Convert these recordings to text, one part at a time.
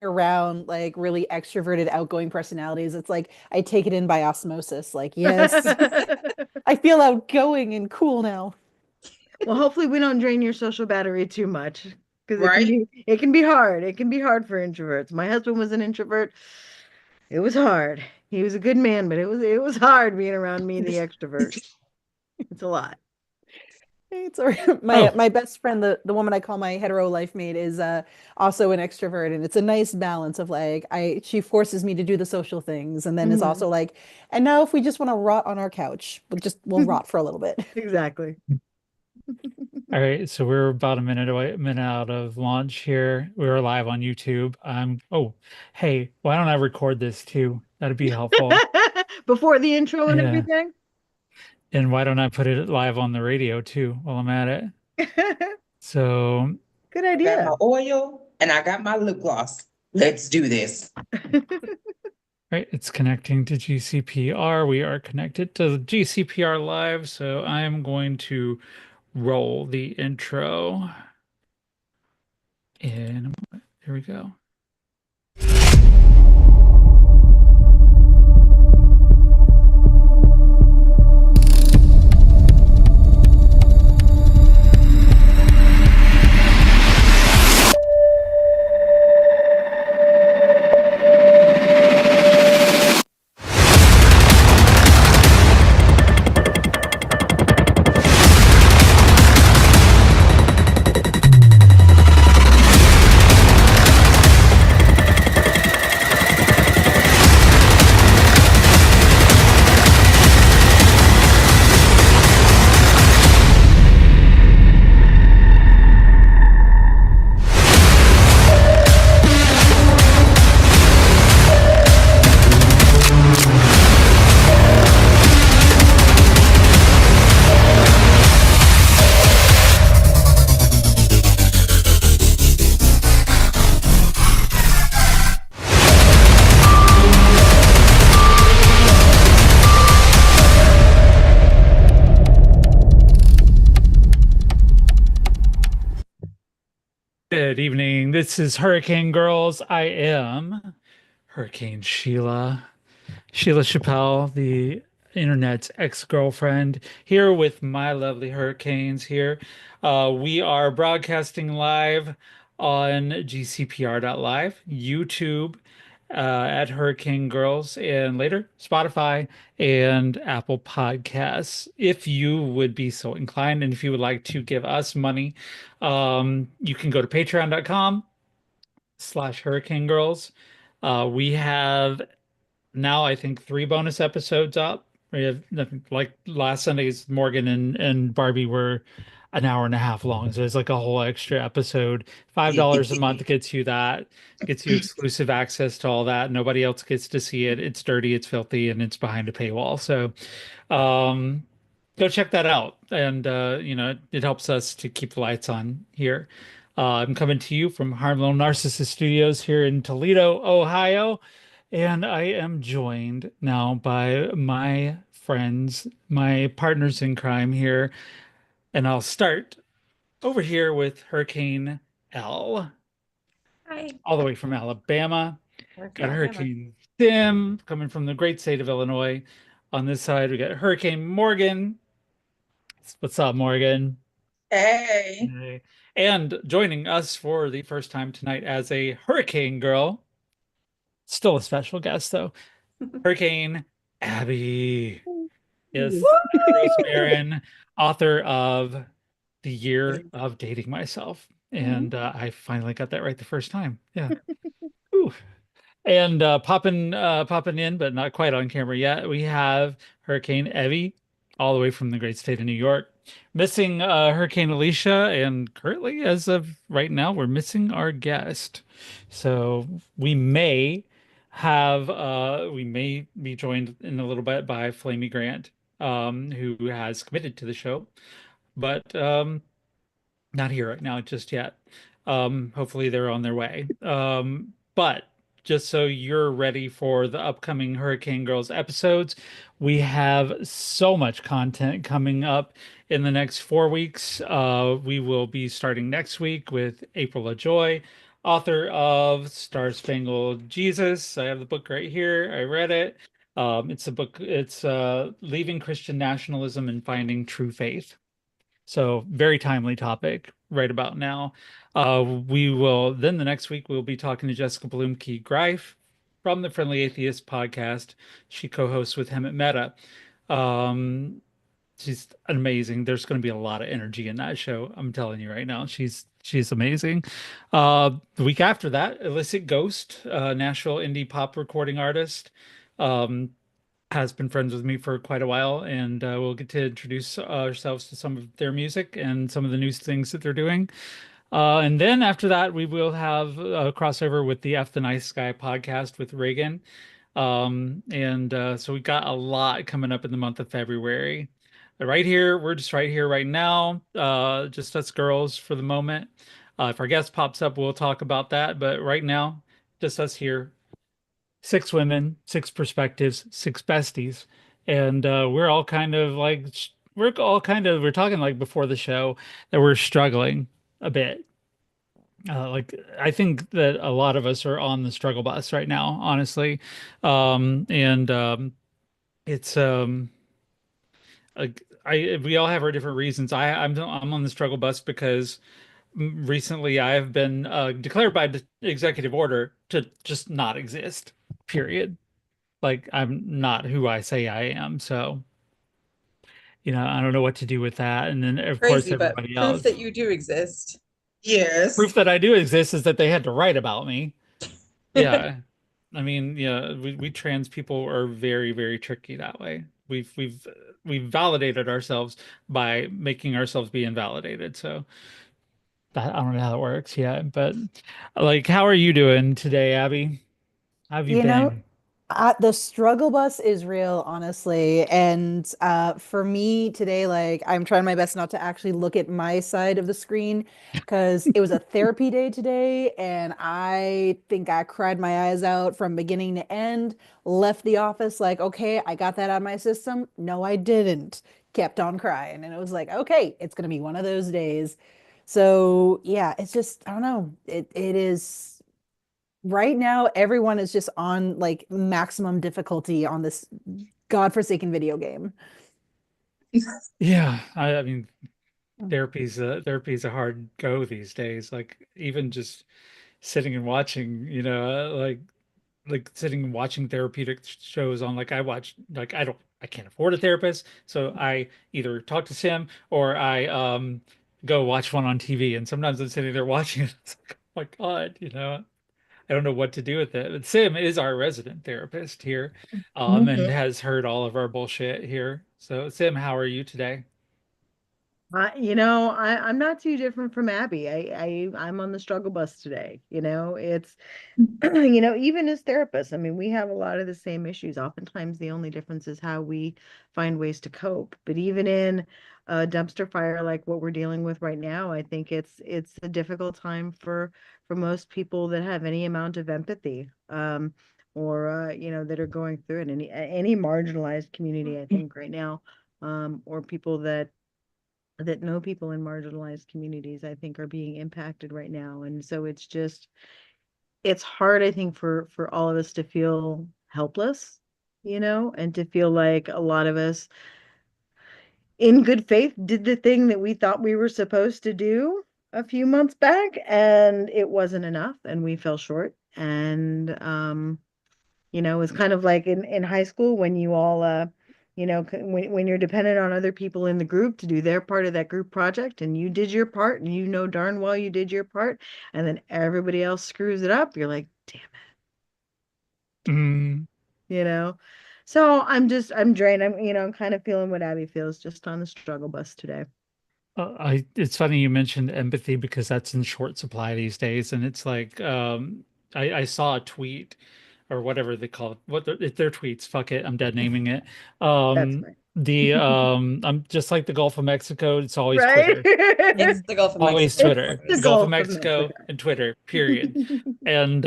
around like really extroverted, outgoing personalities, it's like I take it in by osmosis. Like, yes, I feel outgoing and cool now. Well, hopefully we don't drain your social battery too much because right? it can be hard. It can be hard for introverts. My husband was an introvert. It was hard. He was a good man, but it was hard being around me, the extrovert. It's a lot. It's all right. My Oh, my best friend, the woman I call my hetero life mate, is also an extrovert, and it's a nice balance of like I she forces me to do the social things, and then is Mhm. also like, and now if we just want to rot on our couch, we'll rot for a little bit. Exactly. all right. So we're about a minute away, a minute out of launch here. We were live on YouTube. Oh, hey, why don't I record this too? That'd be helpful. Before the intro and Yeah. everything. And why don't I put it live on the radio too while I'm at it? So, Good I got idea. my oil and I got my lip gloss. Let's do this. right, it's connecting to GCPR. We are connected to the GCPR live. So I'm going to roll the intro. And here we go. Good evening. This is Hurricane Girls. I am Hurricane Sheila Chappelle, the internet's ex-girlfriend, here with my lovely hurricanes here. We are broadcasting live on gcpr.live, YouTube at Hurricane Girls, and later Spotify and Apple Podcasts. If you would be so inclined, and if you would like to give us money, you can go to patreon.com/Hurricane Girls. We have now I think three bonus episodes up. We have like last Sunday's Morgan and Barbie were an hour and a half long. So it's like a whole extra episode. $5 a month gets you that, gets you exclusive access to all that. Nobody else gets to see it. It's dirty, it's filthy, and it's behind a paywall. So um go check that out. And it helps us to keep the lights on here. I'm coming to you from Harm Little Narcissist Studios here in Toledo, Ohio. And I am joined now by my friends, my partners in crime here. And I'll start over here with Hurricane L, Hi. all the way from Alabama. Hurricane Got Alabama. Hurricane Sim coming from the great state of Illinois. On this side, we got Hurricane Morgan. What's up, Morgan? Hey. Hey. And joining us for the first time tonight as a Hurricane Girl, still a special guest though, Hurricane Abby. Yes, Bruce Barron, author of The Year of Dating Myself. Mhm. And I finally got that right the first time. Yeah. Ooh. And popping in, but not quite on camera yet, we have Hurricane Evie, all the way from the great state of New York. Missing Hurricane Alicia, and currently, as of right now, we're missing our guest. So we may be joined in a little bit by Flamy Grant, who has committed to the show, but not here right now just yet. Hopefully they're on their way. But just so you're ready for the upcoming Hurricane Girls episodes, we have so much content coming up in the next 4 weeks. We will be starting next week with April of Joy. author of Star Spangled Jesus. I have the book right here. I read it. It's a book, it's Leaving Christian Nationalism and Finding True Faith. So very timely topic right about now. We will then the next week we'll be talking to Jessica Bloomkey Greif from the Friendly Atheist podcast. She co-hosts with him at Meta. Um, she's amazing. There's going to be a lot of energy in that show. I'm telling you right now. She's amazing. The week after that, Illicit Ghost, Nashville indie pop recording artist. Um, has been friends with me for quite a while, and we'll get to introduce ourselves to some of their music and some of the new things that they're doing. And then after that, we will have a crossover with the F the Nice Guy podcast with Reagan. And so we got a lot coming up in the month of February. Right here, we're just right here right now, just us girls for the moment. If our guest pops up, we'll talk about that. But right now, just us here, six women, six perspectives, six besties. And we're all kind of like, we're talking like before the show that we're struggling a bit. Like, I think that a lot of us are on the struggle bus right now, honestly. And it's, like, we all have our different reasons. I'm on the struggle bus because recently I have been declared by executive order to just not exist, period. Like, I'm not who I say I am. So, I don't know what to do with that. And then, of course, Crazy, but everybody proof else. that you do exist. Yes. Proof that I do exist is that they had to write about me. Yeah. I mean, yeah, we trans people are very, very tricky that way. We've validated ourselves by making ourselves be invalidated. So I don't know how that works yet, but like, how are you doing today, Abby? How have you You know, been? the struggle bus is real, honestly. And for me today, like I'm trying my best not to actually look at my side of the screen because it was a therapy day today, and I think I cried my eyes out from beginning to end. Left the office like, okay, I got that out of my system. No, I didn't. Kept on crying, and it was like, okay, it's gonna be one of those days. So yeah, it's just I don't know. It is right now everyone is just on like maximum difficulty on this godforsaken video game. Yeah, I mean, therapy's a hard go these days. Like, even just sitting and watching, like sitting and watching therapeutic shows on, like, I can't afford a therapist, so I either talk to Sim or I go watch one on TV. And sometimes I'm sitting there watching it. It's like, oh my God, I don't know what to do with it. But Sim is our resident therapist here, and Mhm. has heard all of our bullshit here. So Sim, how are you today? I'm not too different from Abby. I'm on the struggle bus today. It's even as therapists, I mean, we have a lot of the same issues. Oftentimes, the only difference is how we find ways to cope. But even in a dumpster fire like what we're dealing with right now, I think it's a difficult time for most people that have any amount of empathy, or that are going through it. Any marginalized community, I think, right now, or people that know people in marginalized communities, I think, are being impacted right now. And so it's hard, I think, for all of us to feel helpless, and to feel like a lot of us in good faith did the thing that we thought we were supposed to do a few months back, and it wasn't enough, and we fell short. And it's kind of like in high school when you all when you're dependent on other people in the group to do their part of that group project, and you did your part, and you know darn well you did your part, and then everybody else screws it up. You're like, damn Mm, it, so I'm drained. I'm kind of feeling what Abby feels, just on the struggle bus today. it's funny you mentioned empathy because that's in short supply these days. And it's like, I saw a tweet or whatever they call it. It's their tweets. Fuck it. I'm dead naming it. That's Um, fine. I'm just like the Gulf of Mexico. It's always Right. Twitter. It's the Gulf of Always Mexico It's Twitter. the always. Gulf of Gulf of Mexico. Mexico and Twitter, period. And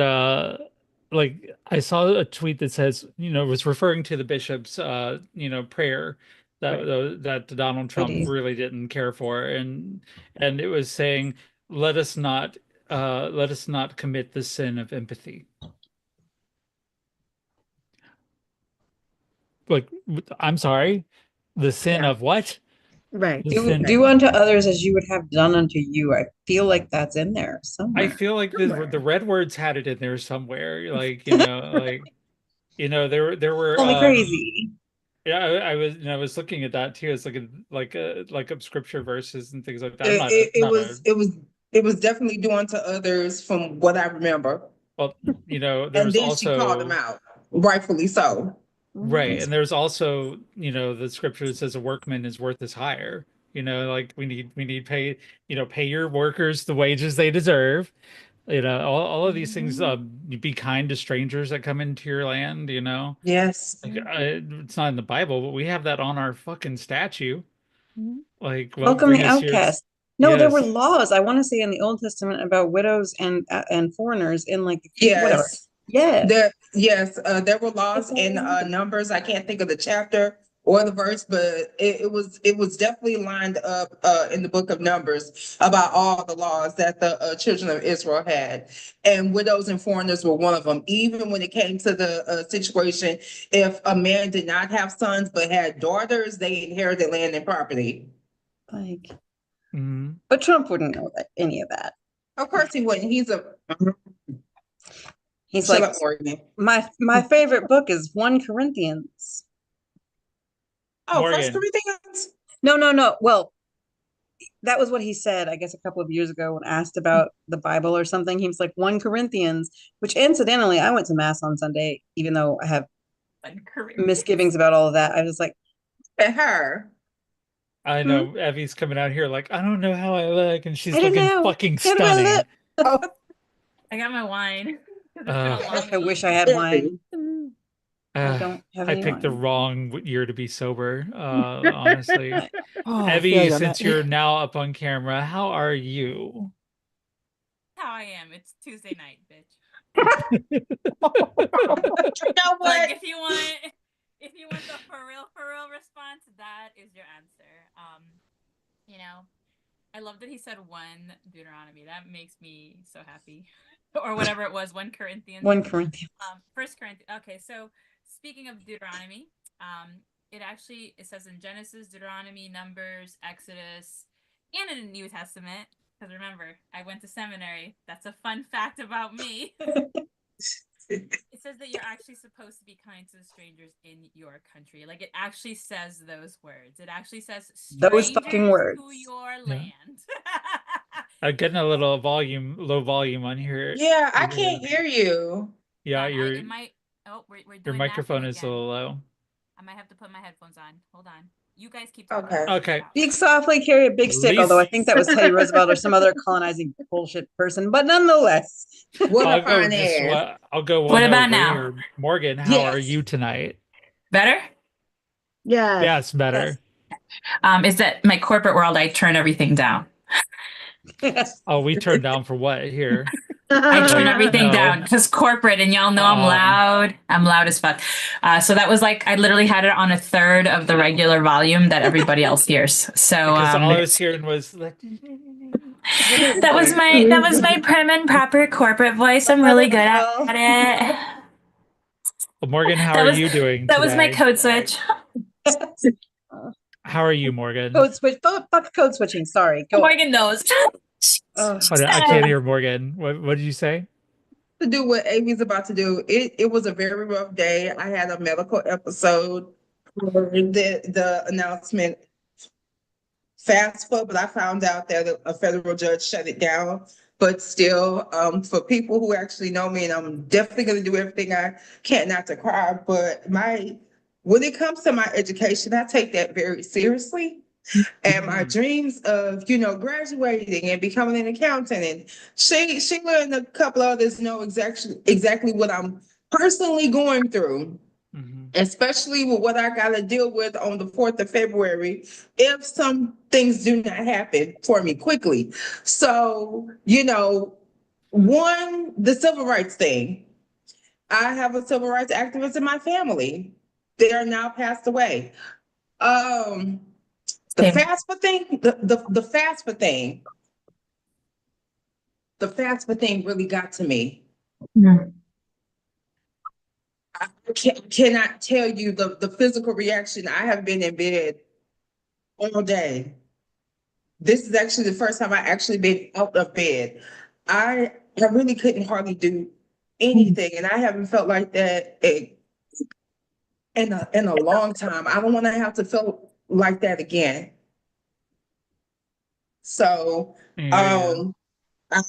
like, I saw a tweet that says, was referring to the bishop's prayer Right. that Donald Trump Lady. really didn't care for. And it was saying, let us not let us not commit the sin of empathy. Like, I'm sorry, the sin Yeah. of what? Right. The Do sin. do unto others as you would have done unto you. I feel like that's in there I somewhere. feel like the Somewhere. red words had it in there somewhere. There were Call me crazy. yeah, I was looking at that too. It's like scripture verses and things like that. I'm It, not it, it not a was it was it was definitely doing to others from what I remember. well, And there's then she called him also out, rightfully so. right, Mhm. and there's also, the scripture that says a workman is worth his hire. Like we need pay your workers the wages they deserve. All of these things, Mhm. you be kind to strangers that come into your land. Yes. Like, it's not in the Bible, but we have that on our fucking statue. Mhm. Like, what Welcome bring the us here? outcast. No, there were Yes. laws, I want to say, in the Old Testament about widows and foreigners in like whatever. Yes. Yeah. There were It's laws all in in there. Numbers. I can't think of the chapter or the verse, but it was definitely lined up in the book of Numbers about all the laws that the children of Israel had, and widows and foreigners were one of them. Even when it came to the situation, if a man did not have sons but had daughters, they inherited land and property. Like, Mhm. but Trump wouldn't know that any of that. Of course, he wouldn't. He's Shut like, up, Morgan. my favorite book is 1 Corinthians. Oh, First Morgan. Corinthians. No, no, no. Well, that was what he said, I guess, a couple of years ago when asked about the Bible or something. He was like, 1 Corinthians, which incidentally, I went to Mass on Sunday, even though I have misgivings about all of that. I was like, And her. I hmm, know Evie's coming out here like, I don't know how I look, and I she's don't looking know. fucking How do I stunning. look? Oh, I got my wine. 'Cause it's been a Uh, long I wish I week. had wine. I uh, don't have I any picked the wine. wrong year to be sober, honestly. oh, I feel Evie, you on that. since you're now up on camera, how are you? How I am. It's Tuesday night, bitch. You know Like what? if you want the for real response, that is your answer. You know, I love that he said 1 Deuteronomy. That makes me so happy. Or whatever it was, 1 Corinthians. 1 Corinthians. 1 Corinthians. Okay, so speaking of Deuteronomy, it says in Genesis, Deuteronomy, Numbers, Exodus, and in the New Testament. Because remember, I went to seminary. That's a fun fact about me. It says that you're actually supposed to be kind to the strangers in your country. Like it actually says those words. It actually says Those fucking strangers words. to your Yeah. land. I'm getting a little low volume on here. Yeah, I can't hear you. Yeah, It might. Oh, we're your doing microphone mapping is a again. little low. I might have to put my headphones on. Hold on. You guys keep talking. Okay. Okay. Speak softly, carry a big stick, although I think that was Teddy Roosevelt or some other colonizing bullshit person, but nonetheless. What I'll a go fine ass. I'll go What one about over now? here. Morgan, how are Yes. you tonight? Better? Yes. Yes, better. Is that my corporate world? I turn everything down. Oh, we turned down for what here? I turn Like, everything no. down because corporate, and y'all know I'm loud. I'm loud as fuck. So that was like I literally had it on a third of the regular volume that everybody else hears. So Because all I was hearing was like, that was my prim and proper corporate voice. I'm really good at it. well, Morgan, how That are was you doing that was my today? code switch. How are you, Morgan? Code switch. Fuck code switching. Sorry. Go on. Morgan knows. What, I can't hear Morgan. What did you say? To do what Amy's about to do. It was a very rough day. I had a medical episode. The announcement fast forward, but I found out that a federal judge shut it down. But still, for people who actually know me, and I'm definitely going to do everything I can not to cry. But when it comes to my education, I take that very seriously. And my dreams of, graduating and becoming an accountant, and Sheila and a couple others know exactly what I'm personally going through, especially with what I got to deal with on the 4th of February if some things do not happen for me quickly. So, one, the civil rights thing. I have a civil rights activist in my family. They are now passed away. The Same. FAFSA thing, the FAFSA thing. the FAFSA thing really got to me. I cannot tell you the physical reaction. I have been in bed all day. This is actually the first time I actually been out of bed. I really couldn't hardly do anything, and I haven't felt like that in a long time. I don't want to have to feel like that again. So, Yeah. I,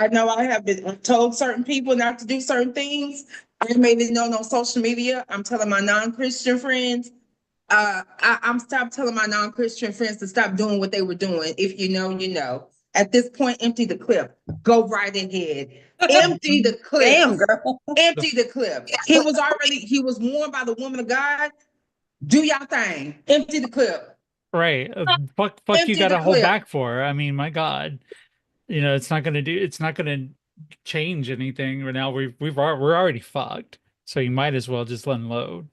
I know I have been told certain people not to do certain things. I made it known on social media. I'm telling my non-Christian friends. I'm stop telling my non-Christian friends to stop doing what they were doing. If you know, you know. At this point, empty the clip. Go right ahead. Empty the clip. Damn, girl. Empty the clip. He was warned by the woman of God. Do y'all thing. Empty the clip. Right. Fuck you Empty got the to hold clip. back for. I mean, my God. It's not gonna change anything right now. We're already fucked. So you might as well just let them load.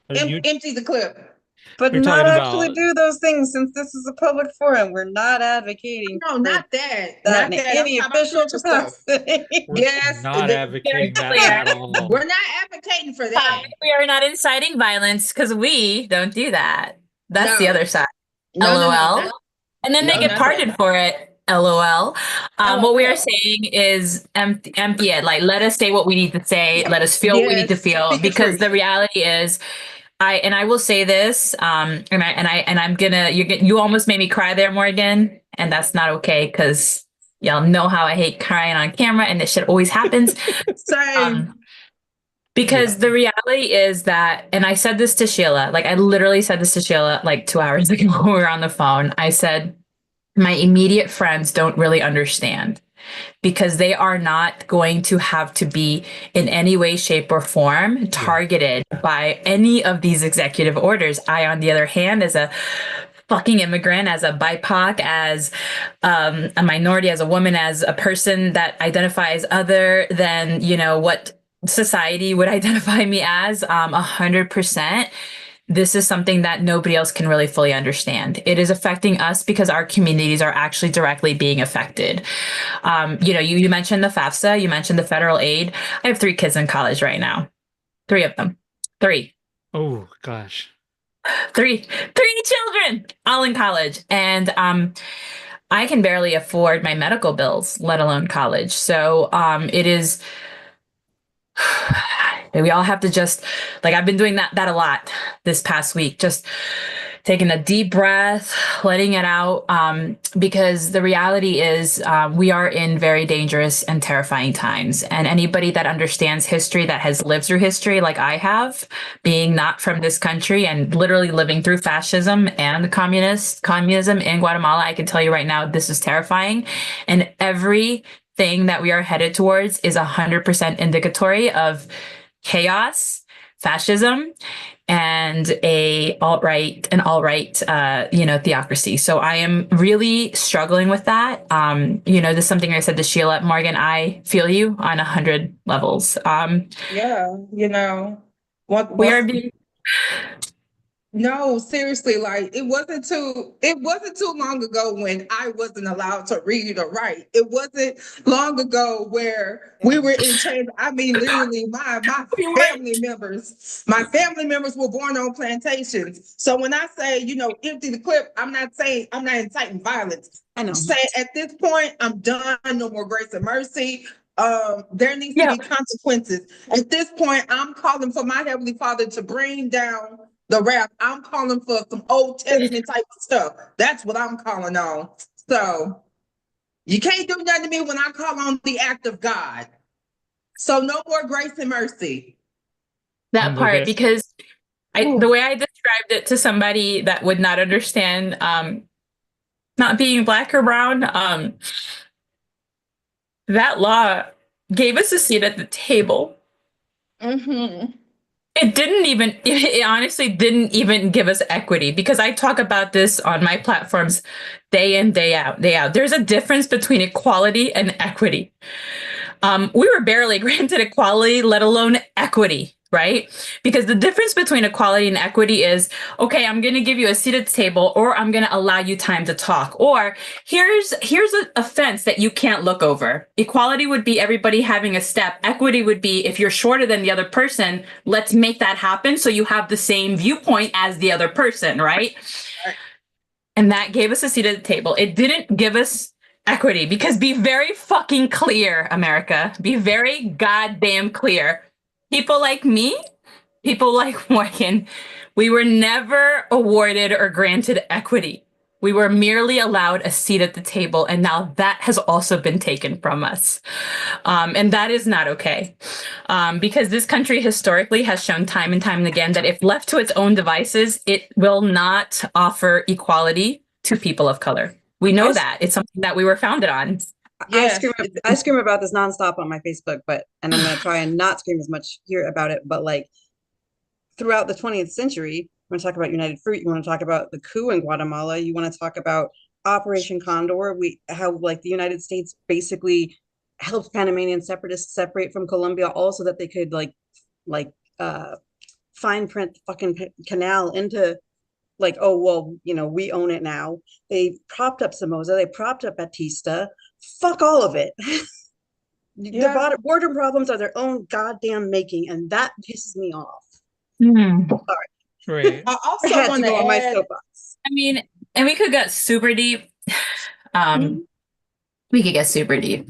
Empty the clip. But You're not talking actually about do those things since this is a public forum. We're not advocating No, for not that. that Not in that. I'm any talking about official spiritual stuff. capacity. we're Yes, not advocating that clear. at all. we're not advocating for that. We are not inciting violence because we don't do that. That's the No. other side. No, no, LOL. no. And then they No, get not pardoned that. for it. LOL. What we are LOL. saying is empty it. Like, let us say what we need to say. Let us feel what we need to Yes, feel. speak the Because truth. the reality is, I will say this, and I'm gonna you almost made me cry there, Morgan, and that's not okay because y'all know how I hate crying on camera, and this shit always happens. Same. Because the reality is that, and I said this to Sheila, like I literally said this to Sheila like 2 hours ago when we were on the phone. I said, my immediate friends don't really understand because they are not going to have to be in any way, shape, or form targeted by any of these executive orders. I, on the other hand, as a fucking immigrant, as a BIPOC, as a minority, as a woman, as a person that identifies other than, what society would identify me as, 100%. This is something that nobody else can really fully understand. It is affecting us because our communities are actually directly being affected. You mentioned the FAFSA, you mentioned the federal aid. I have 3 kids in college right now. 3 of them. 3. Oh gosh. Three children all in college. And I can barely afford my medical bills, let alone college. So it is we all have to just, like, I've been doing that a lot this past week, just taking a deep breath, letting it out, because the reality is we are in very dangerous and terrifying times. And anybody that understands history, that has lived through history like I have, being not from this country and literally living through fascism and communism in Guatemala, I can tell you right now, this is terrifying. And everything that we are headed towards is 100% indicatory of chaos, fascism, and an alt-right, theocracy. So I am really struggling with that. This is something I said to Sheila. Morgan, I feel you on 100 levels. Yeah, what We are being No, seriously, like it wasn't too long ago when I wasn't allowed to read or write. It wasn't long ago where we were in chains. I mean, literally, my family members were born on plantations. So when I say, empty the clip, I'm not inciting violence. I know. I'm saying at this point, I'm done. No more grace and mercy. There needs to be consequences. At this point, I'm calling for my Heavenly Father to bring down the wrath. I'm calling for some Old Testament type of stuff. That's what I'm calling on. So you can't do nothing to me when I call on the act of God. So no more grace and mercy. that part, because the way I described it to somebody that would not understand, not being Black or brown, that law gave us a seat at the table. Mm-hmm. It honestly didn't even give us equity, because I talk about this on my platforms day in, day out, day out. There's a difference between equality and equity. We were barely granted equality, let alone equity, right? Because the difference between equality and equity is, okay, I'm going to give you a seat at the table, or I'm going to allow you time to talk, or here's a fence that you can't look over. Equality would be everybody having a step. Equity would be if you're shorter than the other person, let's make that happen so you have the same viewpoint as the other person, right? Right. And that gave us a seat at the table. It didn't give us equity, because be very fucking clear, America. Be very goddamn clear. People like me, people like Morgan, we were never awarded or granted equity. We were merely allowed a seat at the table, and now that has also been taken from us. And that is not okay. Because this country historically has shown time and time again that if left to its own devices, it will not offer equality to people of color. We know that. It's something that we were founded on. Yes. I scream about this nonstop on my Facebook, and I'm going to try and not scream as much here about it. But like throughout the 20th century, you want to talk about United Fruit, you want to talk about the coup in Guatemala, you want to talk about Operation Condor, how like the United States basically helped Panamanian separatists separate from Colombia, also that they could fine print fucking canal into like, oh, well, we own it now. They propped up Somoza. They propped up Batista. Fuck all of it. Yeah. The border problems are their own goddamn making, and that pisses me off. Right. I I also had to want go to on my add, soapbox. I mean, and we could get super deep. We could get super deep.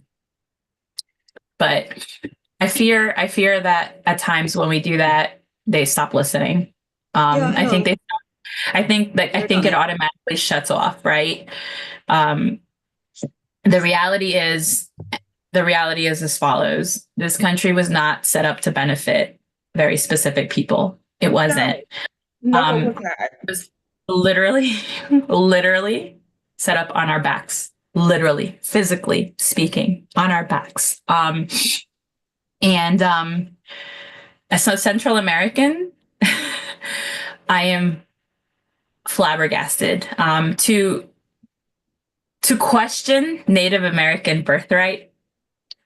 But I fear that at times when we do that, they stop listening. Yeah, I think no. I think They're done it it. automatically shuts off, right? The reality is as follows. This country was not set up to benefit very specific people. It wasn't. no, it It was not. was literally set up on our backs, literally, physically speaking, on our backs. And as a Central American, I am flabbergasted. To question Native American birthright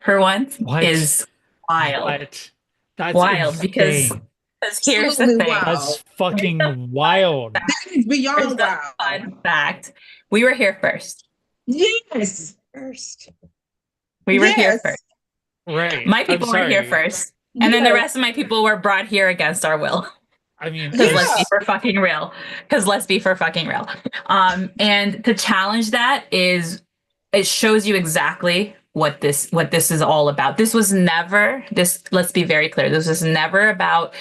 for once What? is wild. What? That's Wild, because insane. here's the Absolutely thing. wild. That's fucking wild. That is Here's beyond the wild. fun fact. We were here first. Yes. First. We were here Yes. first. Right. My I'm people were here sorry. first. And then the Yes. rest of my people were brought here against our will. I mean, Because let's Yeah. be for fucking real. And to challenge that it shows you exactly what this is all about. This was never let's be very clear. This was never about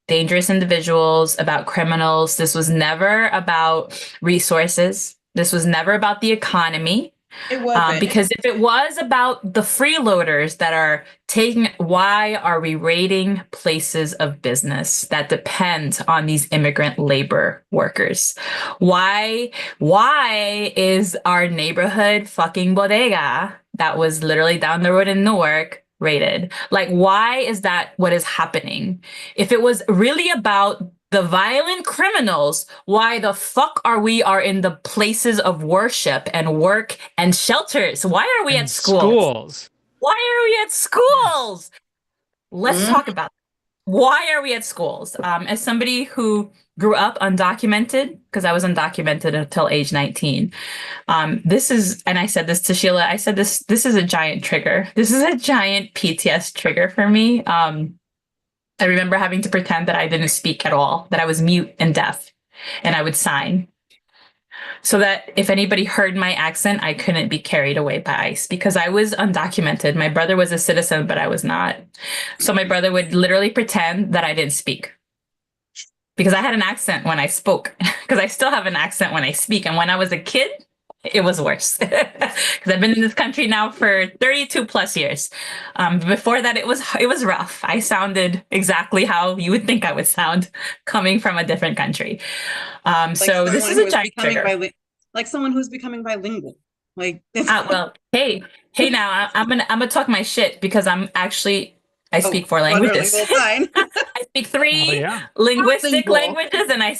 dangerous individuals, about criminals. This was never about resources. This was never about the economy. It wasn't. Because if it was about the freeloaders that are taking, why are we raiding places of business that depend on these immigrant labor workers? Why is our neighborhood fucking bodega that was literally down the road in Newark raided? Like, why is that what is happening? If it was really about the violent criminals, why the fuck are in the places of worship and work and shelters? Why are we and at schools? Why are we at schools? Let's talk about that. Why are we at schools? As somebody who grew up undocumented, because I was undocumented until age 19, this is, and I said this to Sheila, I said this is a giant trigger. This is a giant PTS trigger for me. I remember having to pretend that I didn't speak at all, that I was mute and deaf, and I would sign so that if anybody heard my accent, I couldn't be carried away by ICE because I was undocumented. My brother was a citizen, but I was not. So my brother would literally pretend that I didn't speak because I had an accent when I spoke, because I still have an accent when I speak. And when I was a kid, it was worse because I've been in this country now for 32 plus years. Before that, it was rough. I sounded exactly how you would think I would sound coming from a different country. So this is a giant trigger. Like someone who's becoming bilingual. Like, well, hey, now I'm gonna talk my shit because I speak four languages. Fine. I speak Oh three yeah. linguistic Bilingual. languages, and I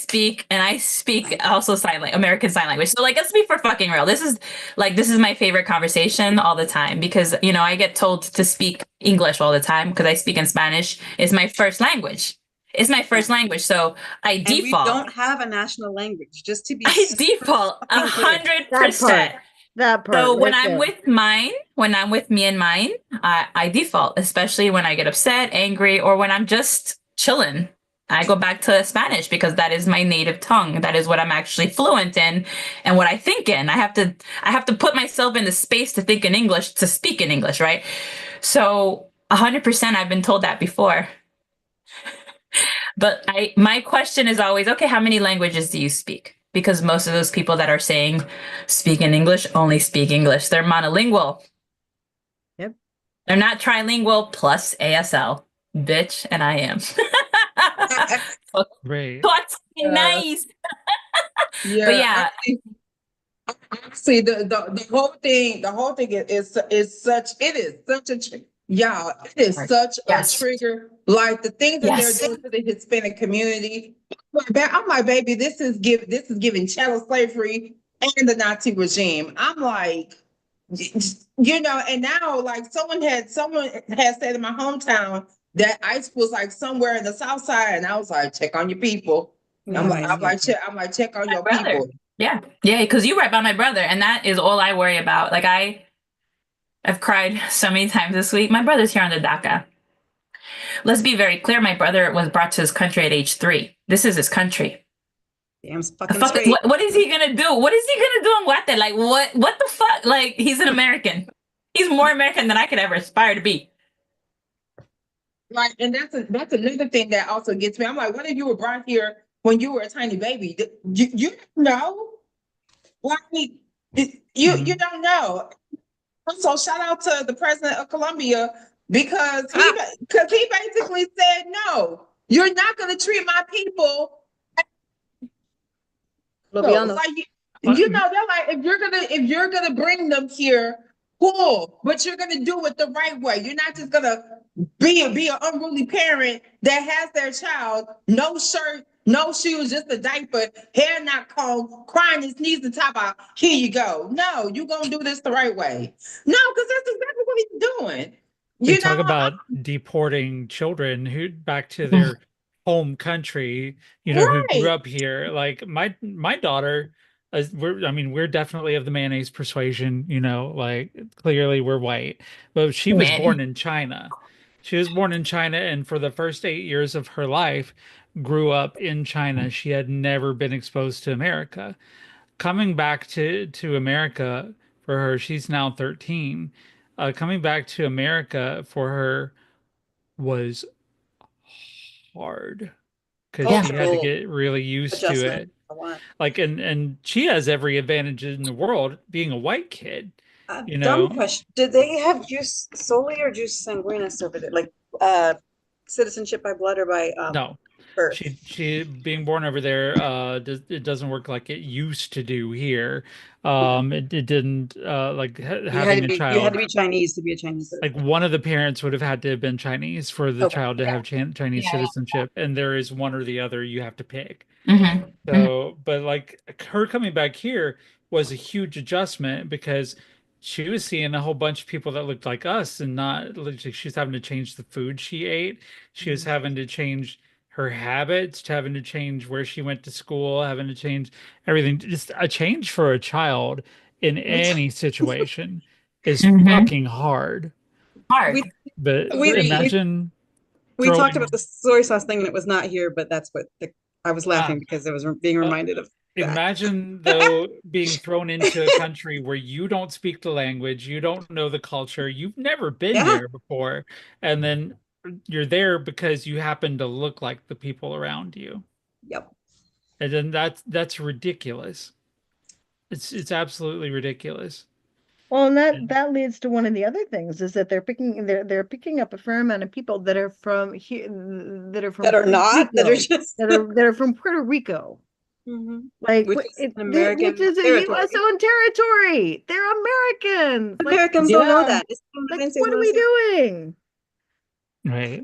speak also American Sign Language. So like, let's be for fucking real. This is my favorite conversation all the time because I get told to speak English all the time because I speak in Spanish. It's my first language. It's my first language, so I And we default. don't have a national language, just to be I super default fucking clear. That part. 100%. That part So when right I'm there. with mine, when I'm with me and mine, I default, especially when I get upset, angry, or when I'm just chilling. I go back to Spanish because that is my native tongue. That is what I'm actually fluent in and what I think in. I have to put myself in the space to think in English, to speak in English, right? So 100% I've been told that before. But my question is always, okay, how many languages do you speak? Because most of those people that are saying speak in English only speak English. They're monolingual. Yep. They're not trilingual plus ASL. Bitch, and I am. Right. What's Uh, nice? But yeah, yeah, see the whole thing it is such a yes, trigger. Like the things that they're yes. doing to the Hispanic community. I'm like, baby, this is giving chattel slavery and the Nazi regime. I'm like, and now like someone had said in my hometown that ICE was like somewhere in the South Side, and I was like, check on your people. I'm No, like, I I'm see. like, check on My your brother. people. Yeah, yeah, because you right by my brother, and that is all I worry about. Like I've cried so many times this week. My brother's here on the DACA. Let's be very clear. My brother was brought to his country at age 3. This is his country. Damn A fucking fuck, straight. what is he gonna do? What is he gonna do in Guate? Like what the fuck? Like he's an American. He's more American than I could ever aspire to be. Like, and that's another thing that also gets me. I'm like, what if you were brought here when you were a tiny baby? You don't know. Like, you Mhm. don't know. Also, shout out to the president of Colombia because he basically said, no, you're not going to treat my people Lobiano. like Uh, they're like, if you're gonna bring them here, cool, but you're gonna do it the right way. You're not just gonna be an unruly parent that has their child, no shirt, no shoes, just a diaper, hair not combed, crying his knees to top out. Here you go. No, you're gonna do this the right way. No, because that's exactly what he's doing. They You know, talk about deporting children who back to their home country, who grew right. up here. Like my daughter, we're definitely of the mayonnaise persuasion, like clearly we're white, but she was born Man. in China. She was born in China, and for the first 8 years of her life, grew up in China. She had never been exposed to America. Coming back to America for her, she's now 13. Coming back to America for her was hard because Yeah. she had to Cultural get really used to adjustment it. for one. Like, and she has every advantage in the world being a white kid, you Dumb know. question. Did they have juice solely or juice sanguinis over there? Like uh citizenship by blood or by No, birth? she being born over there, it doesn't work like it used to do here. It didn't like having a You had child. to be Chinese to be a Chinese Like citizen. one of the parents would have had to have been Chinese for the Okay. child to have Chinese Yeah. citizenship, and there is one or the other you have to pick. Mm-hmm. So, but like her coming back here was a huge adjustment because she was seeing a whole bunch of people that looked like us and not like she's having to change the food she ate. She was having to change her habits, having to change where she went to school, having to change everything. Just a change for a child in any situation is Mm-hmm. fucking hard. Hard. We But we Agreed. we imagine we talked about throwing the soy sauce thing and it was not here, but that's what I was uh, laughing because I was being uh, reminded of that. imagine though being thrown into a country where you don't speak the language, you don't know the culture, you've never been Yeah. there before, and then you're there because you happen to look like the people around you. Yep. And then that's ridiculous. It's absolutely ridiculous. Well, and that And that leads to one of the other things is that they're picking up a fair amount of people that are from here, that are from That are Puerto not, that are Rico, just that are from Puerto Rico. Mhm. Like Which is an which American is a U.S. territory. owned territory. They're Americans. Americans don't know Yeah. that. It's the Like United States what are want to we say. doing? right.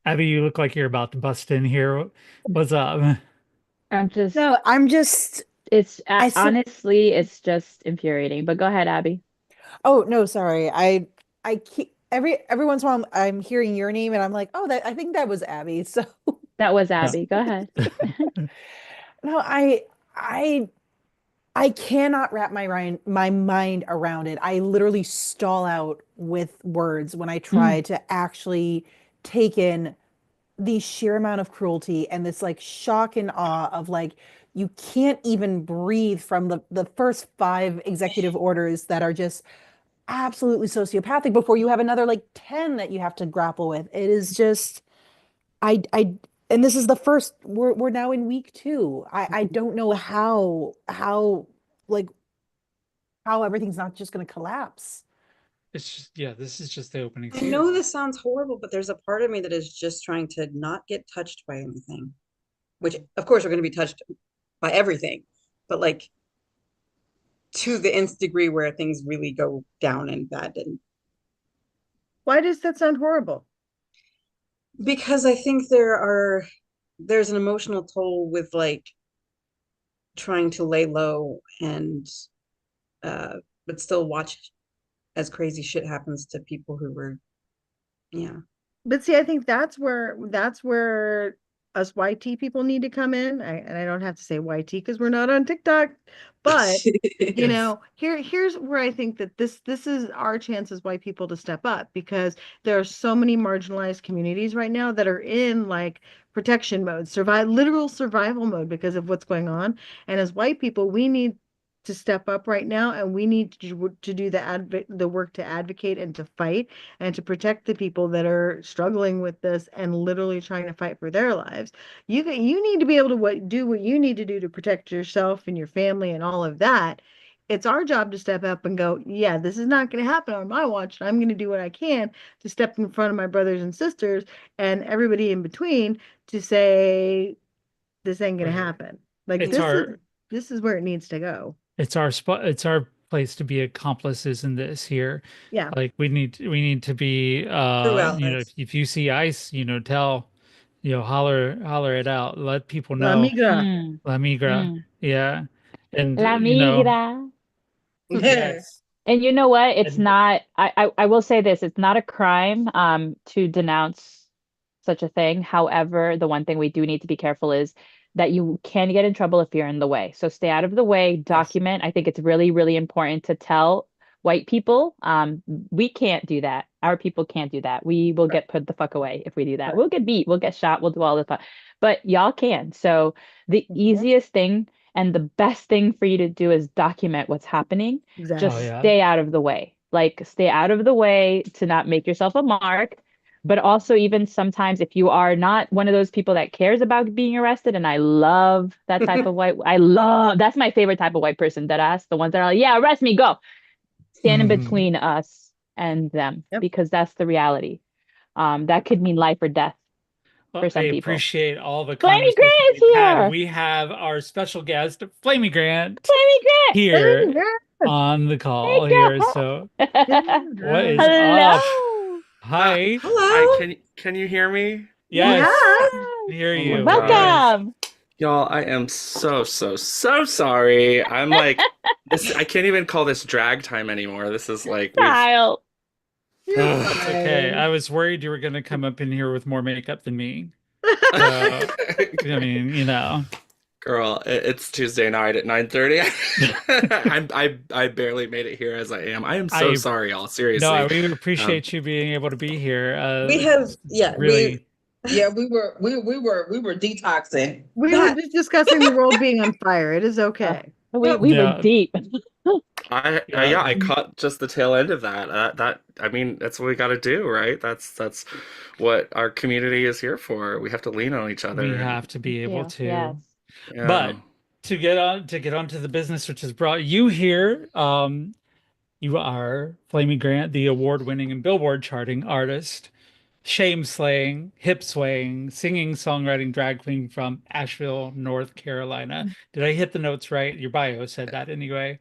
Abby, you look like you're about to bust in here. What's up? I'm just, No, I'm just it's I so honestly, it's just infuriating. But go ahead, Abby. oh no, sorry. I keep every once in a while I'm hearing your name and I'm like, oh, that I think that was Abby. So That was Yeah. Abby. Go ahead. no, I I cannot wrap my mind around it. I literally stall out with words when I try Mm. to actually take in the sheer amount of cruelty and this like shock and awe of like you can't even breathe from the first five executive orders that are just absolutely sociopathic before you have another like 10 that you have to grapple with. It is just I and this is the first we're now in week two. I don't know how like how everything's not just going to collapse. It's just, yeah, this is just the opening I know season. this sounds horrible, but there's a part of me that is just trying to not get touched by anything, which of course we're going to be touched by everything, but like to the nth degree where things really go down and bad. And Why does that sound horrible? because I think there's an emotional toll with like trying to lay low and uh but still watch as crazy shit happens to people who were, yeah. But see, I think that's where us YT people need to come in. And I don't have to say YT because we're not on TikTok, but Yes. here's where I think that this is our chance as white people to step up because there are so many marginalized communities right now that are in like protection mode, literal survival mode because of what's going on. And as white people, we need to step up right now and we need to do the work to advocate and to fight and to protect the people that are struggling with this and literally trying to fight for their lives. You need to be able to do what you need to do to protect yourself and your family and all of that. It's our job to step up and go, yeah, this is not going to happen on my watch. I'm going to do what I can to step in front of my brothers and sisters and everybody in between to say this ain't going to Right. happen. Like It's our this is where it needs to go. it's our spot, it's our place to be accomplices in this here. Yeah, Like we need to be True if, allies. if you see ice, tell, holler it out. Let people la know. migra. Mm. La migra. Mm. Yeah. And La migra. yes. And you know what? It's And not, I will say this, it's not a crime to denounce such a thing. However, the one thing we do need to be careful is that you can get in trouble if you're in the way. So stay out of the way, yes. document. I think it's really, really important to tell white people, we can't do that. Our people can't do that. We will Right. get put the fuck away if we do that. Right. We'll get beat, we'll get shot, we'll do all the fun. But y'all can. So the Mhm. easiest thing and the best thing for you to do is document what's happening. Oh Just Exactly. yeah. stay out of the way. Like stay out of the way to not make yourself a mark. But also, even sometimes, if you are not one of those people that cares about being arrested, and I love that type of white, I love that's my favorite type of white person, that ass, the ones that are like, yeah, arrest me, go. Stand in Mhm. between us and them, Yep. because that's the reality. That could mean life or death Well, for I some people. appreciate all the Flamey conversation Gray's we've had. here. We have our special guest, Flamy Grant, Flamey Gray. here on the Hey, call here. girl. So what is up? Hello. Hi. Hi, Hello. can you hear me? We Yes. Yes, have. can hear Oh my you. Yes. gosh. Welcome. Y'all, I am so sorry. I'm like this I can't even call this drag time anymore. This is like we've Kyle. You're Ugh. That's okay. fine. I was worried you were going to come up in here with more makeup than me. So, I mean, Girl, it's Tuesday night at 9:30. I barely made it here as I am. I am so I sorry, y'all. no, I Seriously. really Um, appreciate you being able to be here. We have, yeah, Really, Yeah, we were detoxing. We were that, just discussing the world being on fire. It is Uh, okay. yep. we were yeah, deep. yeah, yeah. I caught just the tail end of that. I mean, that's what we got to do, right? That's what our community is here for. We have to lean on each We other, and have to Thank be able you. Yes. to. yeah. But to get on to the business which has brought you here, you are Flaming Grant, the award-winning and Billboard charting artist, shame slaying, hip swaying, singing, songwriting drag queen from Asheville, North Carolina. Did I hit the notes right? Your bio said that anyway.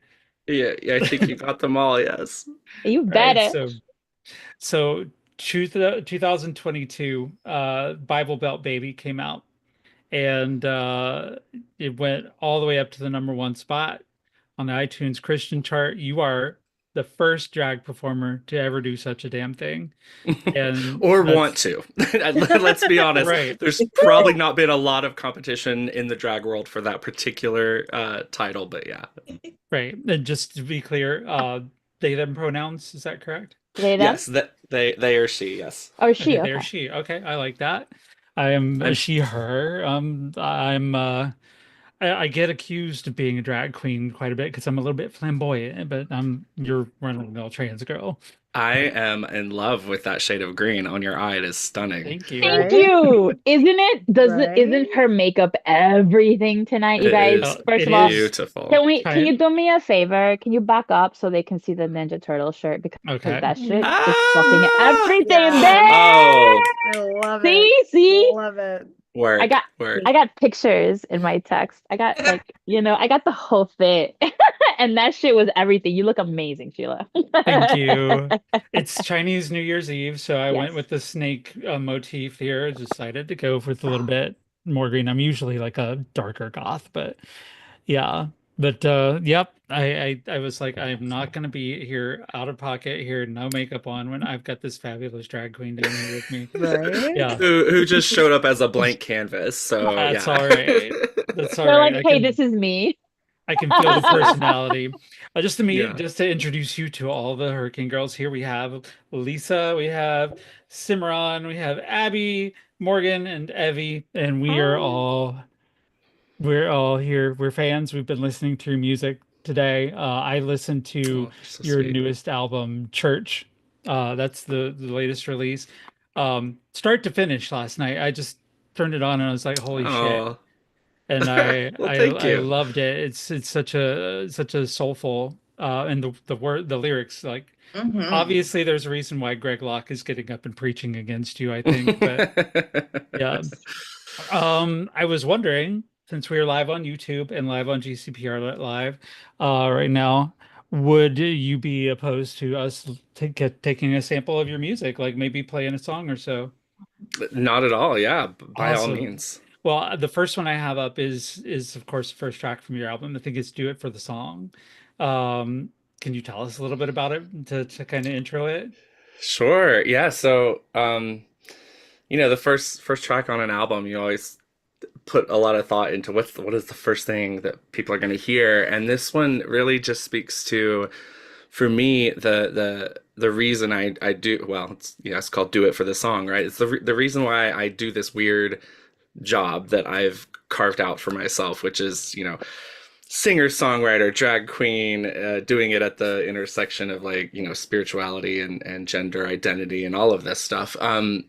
Yeah, I think you got them all, yes. You Right. better. So 2022, Bible Belt Baby came out, and it went all the way up to the number one spot on the iTunes Christian chart. You are the first drag performer to ever do such a damn thing. And Or want that's to. Let's be honest. right. There's probably not been a lot of competition in the drag world for that particular title, but yeah. Right. And just to be clear, they them pronouns, is that correct? They them Yes, that they or she, yes. or she? Okay, they or Okay. she. Okay, I like that. I am a I'm she, her. I get accused of being a drag queen quite a bit because I'm a little bit flamboyant, but you're run-of-the-mill trans girl. I am in love with that shade of green on your eye. It is stunning. Thank you. Thank Right? you. Isn't it? Right? Isn't her makeup everything tonight, you It guys? is First It of all, is beautiful. can you kind do me a favor? Can you back up so they can see the Ninja Turtle shirt because okay. that shit is fucking Ah! everything Yeah. Oh, there. I love it. See? Love it. work, I work. got pictures in my text. I got I got the whole fit. And that shit was everything. You look amazing, Sheila. Thank you. It's Chinese New Year's Eve, so I went Yes. with the snake motif here. Decided to go with a little bit more green. I'm usually like a darker goth, but yeah. But yep, I was like, I'm not gonna be here out of pocket here, no makeup on when I've got this fabulous drag queen down here with me. Right? Yeah, Who just showed up as a blank canvas. So that's yeah. all right. That's all They're right. like, hey, this is me. I can feel the personality. Yeah. Just to introduce you to all the Hurricane Girls. Here we have Lisa, we have Cimarron, we have Abby, Morgan, and Evie, and Hi. we're all here. We're fans. We've been listening to your music today. I listened Oh, to you're so your sweet. newest album, Church. That's the latest release. Start to finish last night. I just turned it on and I was like, holy shit. Oh. And Well, thank I you. loved it. It's such a soulful and the lyrics, like Mm-hmm. obviously there's a reason why Greg Locke is getting up and preaching against you, I think. But yeah. I was wondering, since we are live on YouTube and live on GCPR Live right now, would you be opposed to us taking a sample of your music, like maybe playing a song or so? Not at all. Yeah, by all Awesome. means. Well, the first one I have up is of course the first track from your album. I think it's "Do It for the Song." Um, can you tell us a little bit about it to kind of intro it? Sure. Yeah. So, the first track on an album, you always put a lot of thought into what is the first thing that people are going to hear, and this one really just speaks to, for me, the reason I do, well, it's called "Do It for the Song," right? It's the reason why I do this weird job that I've carved out for myself, which is, singer, songwriter, drag queen, doing it at the intersection of, like, spirituality and gender identity and all of this stuff. And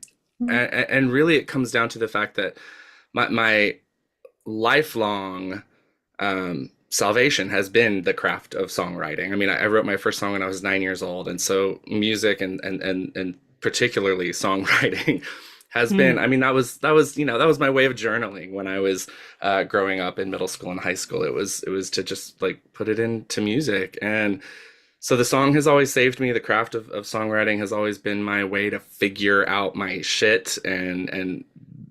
really it comes down to the fact that my lifelong salvation has been the craft of songwriting. I mean, I wrote my first song when I was 9 years old, and so music and particularly songwriting has been. I mean, that was my way of journaling when I was growing up in middle school and high school. It was to just, like, put it into music. And so the song has always saved me. The craft of songwriting has always been my way to figure out my shit and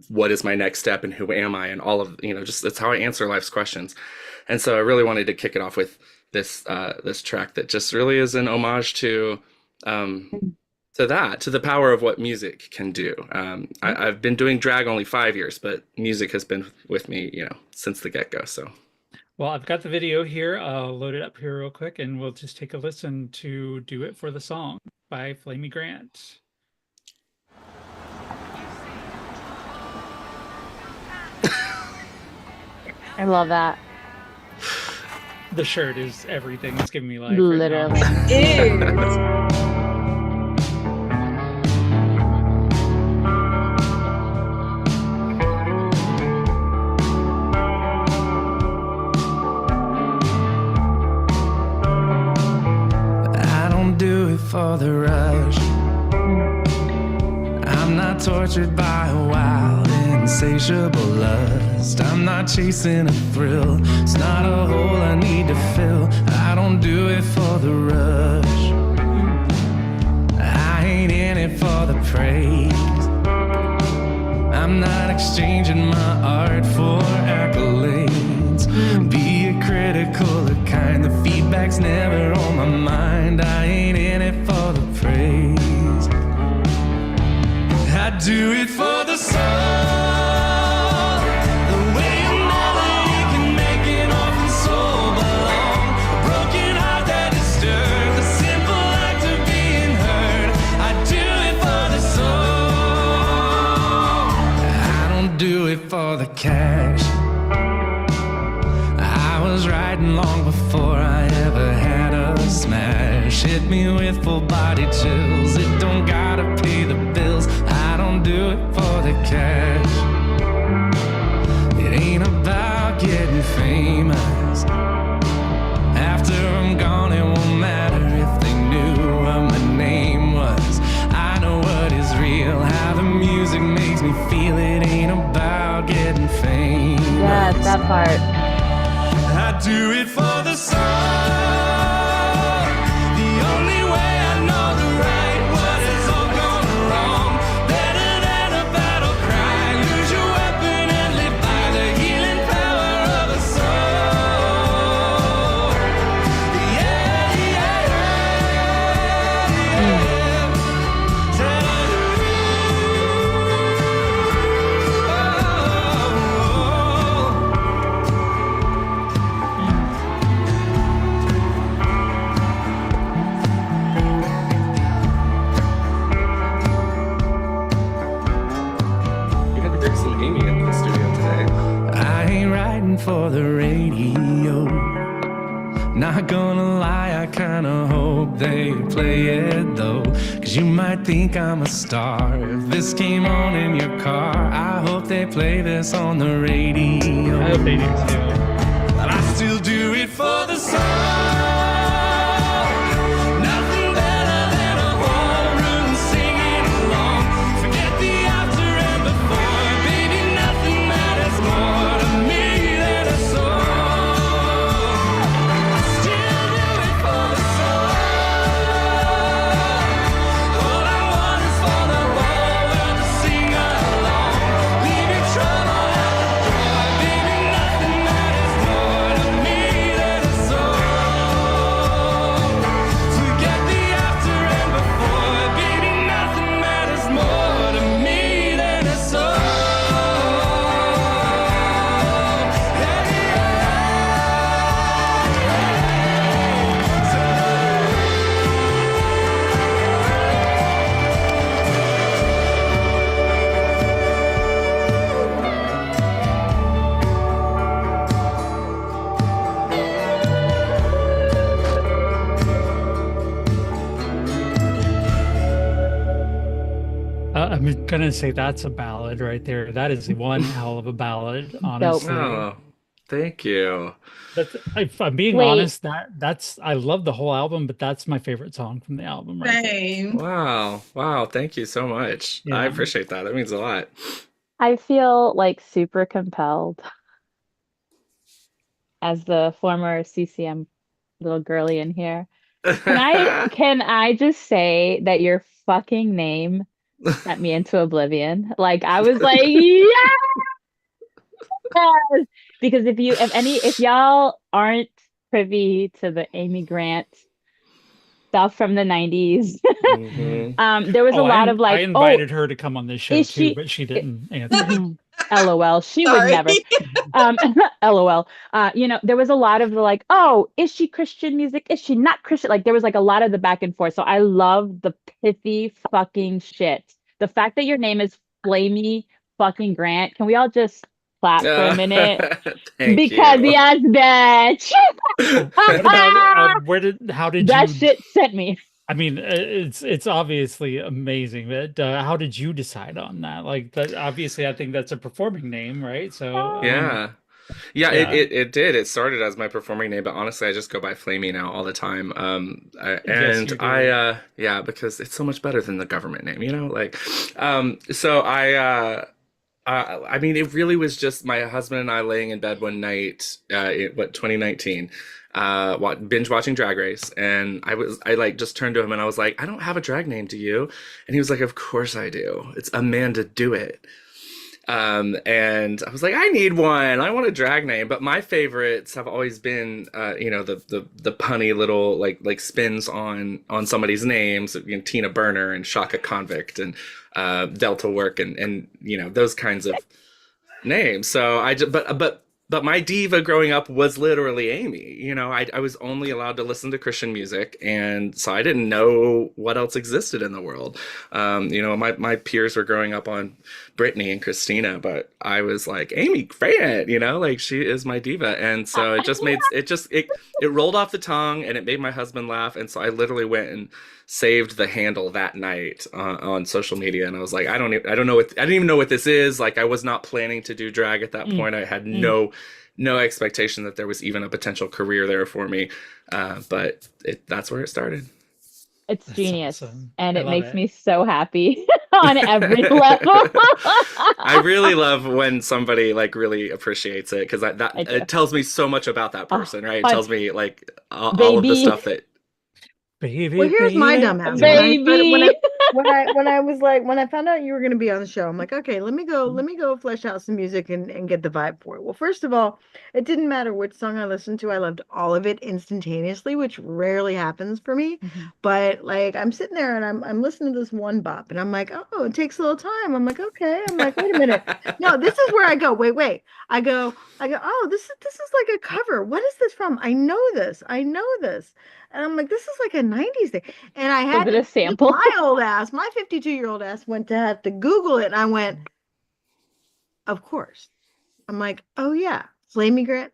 what is my next step and who am I, and all of, just that's how I answer life's questions. And so I really wanted to kick it off with this track that just really is an homage to the power of what music can do. I've been doing drag only 5 years, but music has been with me, since the get-go. So Well, I've got the video here. I'll load it up here real quick, and we'll just take a listen to "Do It for the Song" by Flamy Grant. I love that. The shirt is everything. It's giving me life right Literally. now. I don't do it for the rush. I'm not tortured by a wild, insatiable lust. I'm not chasing a thrill. It's not a hole I need to fill. I don't do it for the rush. I ain't in it for the praise. I'm not exchanging my art for accolades. Be a critical the kind, the feedback's never on my mind. I ain't in it for the praise. I do it for the soul. The way a melody can make an orphan soul belong. A broken heart that disturbed, the simple act of being heard. I do it for the soul. I don't do it for the cash. I was writing long before I ever had a smash. Hit me with full body chills. It don't gotta pay the bills. I don't do it for the cash. It ain't about getting famous. After I'm gone, it won't matter if they knew what my name was. I know what is real, how the music makes me feel. It ain't about getting famous. Yes, that part. I do it for the soul. The only way I know the right, what is all gone wrong. Better than a battle cry. Lose your weapon and live by the healing power of the soul. Yeah, yeah, yeah, You had to bring some Amy into the studio today. I ain't writing for the radio. Not gonna lie, I kinda hope they play it though. Cause you might think I'm a star. If this came on in your car, I hope they play this on the radio. I hope they do too. But I still do it for the soul. Nothing better than a whole room singing along. Forget the after and before. Baby, nothing matters more to me than a song. I still do it for the soul. All I want is for the whole world to sing along. Leave your trouble at the door. Baby, nothing matters more to me than a song. Forget the after and before. Baby, nothing matters more to me than a song. I'm gonna say that's a ballad right there. That is one hell of a ballad, honestly. Oh, thank you. But if I'm being Wait. honest, that's I love the whole album, but that's my favorite song from the album right there. Same. Wow. Wow. Thank you so much. I Yeah. appreciate that. That means a lot. I feel like super compelled as the former CCM little girly in here. Can I just say that your fucking name sent me into oblivion? Like I was like, yes! Because if y'all aren't privy to the Amy Grant stuff from the 90s, Mhm. there was a lot of I like, invited her to come on this show is too, she- but she didn't answer. LOL, she would Sorry. never. LOL. There was a lot of the like, oh, is she Christian music? Is she not Christian? Like there was like a lot of the back and forth. So I love the pithy fucking shit. The fact that your name is Flamy fucking Grant. Can we all just clap for a minute? Thank Because you. yes, bitch. What about how did That you shit sent me. I mean, it's obviously amazing, but how did you decide on that? Like, that, obviously, I think that's a performing name, right? So, Yeah. Yeah, Yeah. it did. It started as my performing name, but honestly, I just go by Flamy now all the time. Yes, And you do. yeah, because it's so much better than the government name, you know? Like, so I mean, it really was just my husband and I laying in bed one night, 2019. binge watching Drag Race, and I like just turned to him and I was like, I don't have a drag name, do you? And he was like, of course I do. It's Amanda Do It. And I was like, I need one. I want a drag name. But my favorites have always been, the punny little like spins on somebody's names. Tina Burner and Shaka Convict and Delta Work and those kinds of names. So but my diva growing up was literally Amy. I was only allowed to listen to Christian music, and so I didn't know what else existed in the world. My peers were growing up on Britney and Christina, but I was like, Amy Grant, like she is my diva. And so it rolled off the tongue, and it made my husband laugh. And so I literally went and saved the handle that night on social media, and I was like, I don't know I didn't even know what this is. Like, I was not planning to do drag at that point. I had no expectation that there was even a potential career there for me, but that's where it started. It's That's genius, awesome. and I it love makes it. me so happy on every level. I really love when somebody like really appreciates it, because I do. it tells me so much about that person, right? It Fun. tells me like all of the Baby. stuff that Baby, Well, here's my baby. dumbass. Baby. When I found out you were going to be on the show, I'm like, okay, let me go flesh out some music and get the vibe for it. Well, first of all, it didn't matter which song I listened to. I loved all of it instantaneously, which rarely happens for me. But like, I'm sitting there and I'm listening to this one bop, and I'm like, oh, it takes a little time. I'm like, okay. I'm like, wait a minute. No, this is where I go. Wait. I go, oh, this is like a cover. What is this from? I know this. And I'm like, this is like a 90s thing. And I had Was it a sample? my 52-year-old ass went to have to Google it. And I went, of course. I'm like, oh yeah, Flamy Grant.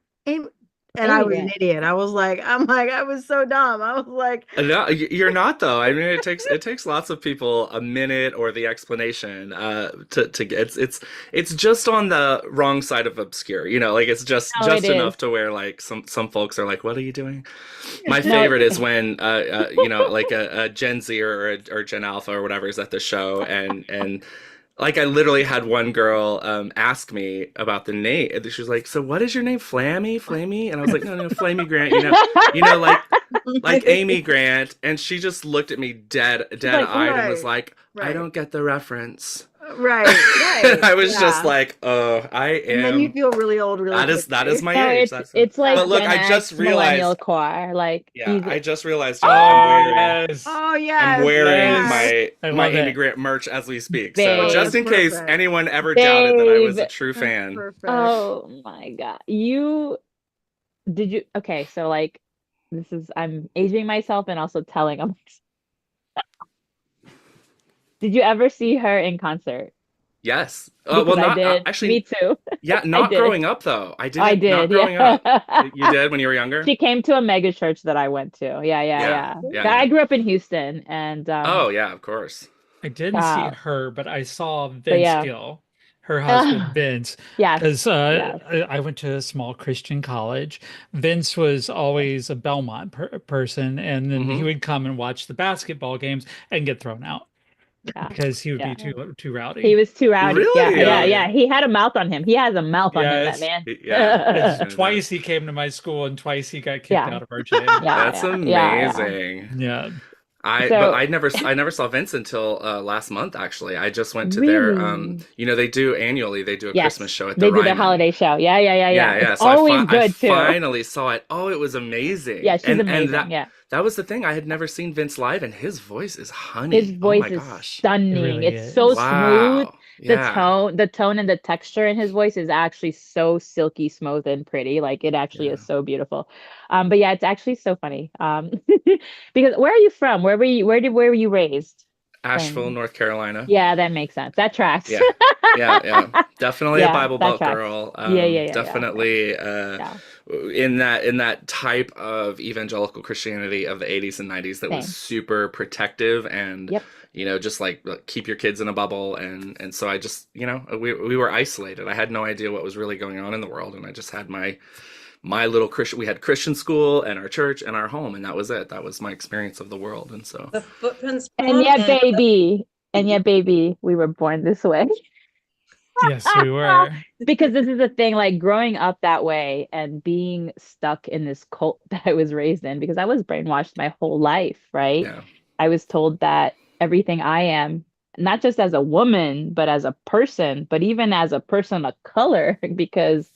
And I Amy was an Grant. idiot. I was so dumb. I was like, No, you're not though. I mean, it takes lots of people a minute or the explanation to get it's just on the wrong side of obscure. Like it's just No, it enough is. to where like some folks are like, what are you doing? My No. favorite is when like a Gen Z or Gen Alpha or whatever is at the show, and like I literally had one girl ask me about the name. And she was like, "So what is your name? Flamy?" And I was like, "No, Flamy Grant. Like Amy Grant." And she just looked at me dead like, eyed and was right, like, "I right. don't get the reference." right. And I was just Yeah. like, "Oh, I And then you am." feel really old, really That is quickly. my No, age. it's like But look, Gen I just X, millennial realized. core. Like Yeah, easy. I just realized, Oh, y'all, yes. Oh I'm yes, wearing Yes. I my love Amy it. Grant merch as we speak. So Babe. just that's in case perfect. anyone ever doubted that I was a Babe. true That's fan. perfect. Oh my God. Okay, so like I'm aging myself and also telling them. Did you ever see her in concert? Yes. Because Well, I not did. actually. Me too. Yeah, I not did. growing up though. I I didn't. Not did, growing up. yeah. You did when you were younger? She came to a mega church that I went to. Yeah. Yeah. I grew up in Houston, and Oh yeah, of course. I didn't see uh, her, but I saw but Vince yeah. Gill, her husband Vince, Yes. because Yes. I went to a small Christian college. Vince was always a Belmont person, and then he hmm would come and watch the basketball games and get thrown out Yeah. because he would Yeah. be too He rowdy. was too rowdy. Yeah. Really? Yeah. He had a mouth on him. He has a mouth on him, that Yes. man. Yeah. Twice he came to my school, and twice he got kicked Yeah. out of our gym. Yeah. That's Yeah. amazing. Yeah. But So I never saw Vince until last month actually. I just went to their really, they do annually, they do a yes, Christmas show at they the do their Ryman. holiday show. Yeah. Yeah. It's So always I good too. finally saw it. Oh, it was amazing. Yeah, she's And amazing. Yeah. that was the thing. I had never seen Vince live, and his voice is honey. His Oh voice my is gosh. It stunning. really It's so is. smooth. Wow. Yeah. The tone and the texture in his voice is actually so silky smooth and pretty. Like it actually Yeah. is so beautiful. But yeah, it's actually so funny. Because where are you from? Where were you raised? Asheville, North Carolina. Yeah, that makes sense. That tracks. Yeah. Definitely a Yeah, Bible that Belt tracks. girl. Yeah. Definitely Yeah. in that type of evangelical Christianity of the 80s and 90s that was Same. super protective and Yep. just like keep your kids in a bubble, and so I just we were isolated. I had no idea what was really going on in the world, and I just had my little Christian. We had Christian school and our church and our home, and that was it. That was my experience of the world. And so The footprints And poem yet, baby, we were born this way. Yes, we were. Because this is the thing, like growing up that way and being stuck in this cult that I was raised in, because I was brainwashed my whole life, right? Yeah. I was told that everything I am, not just as a woman, but as a person, but even as a person of color, because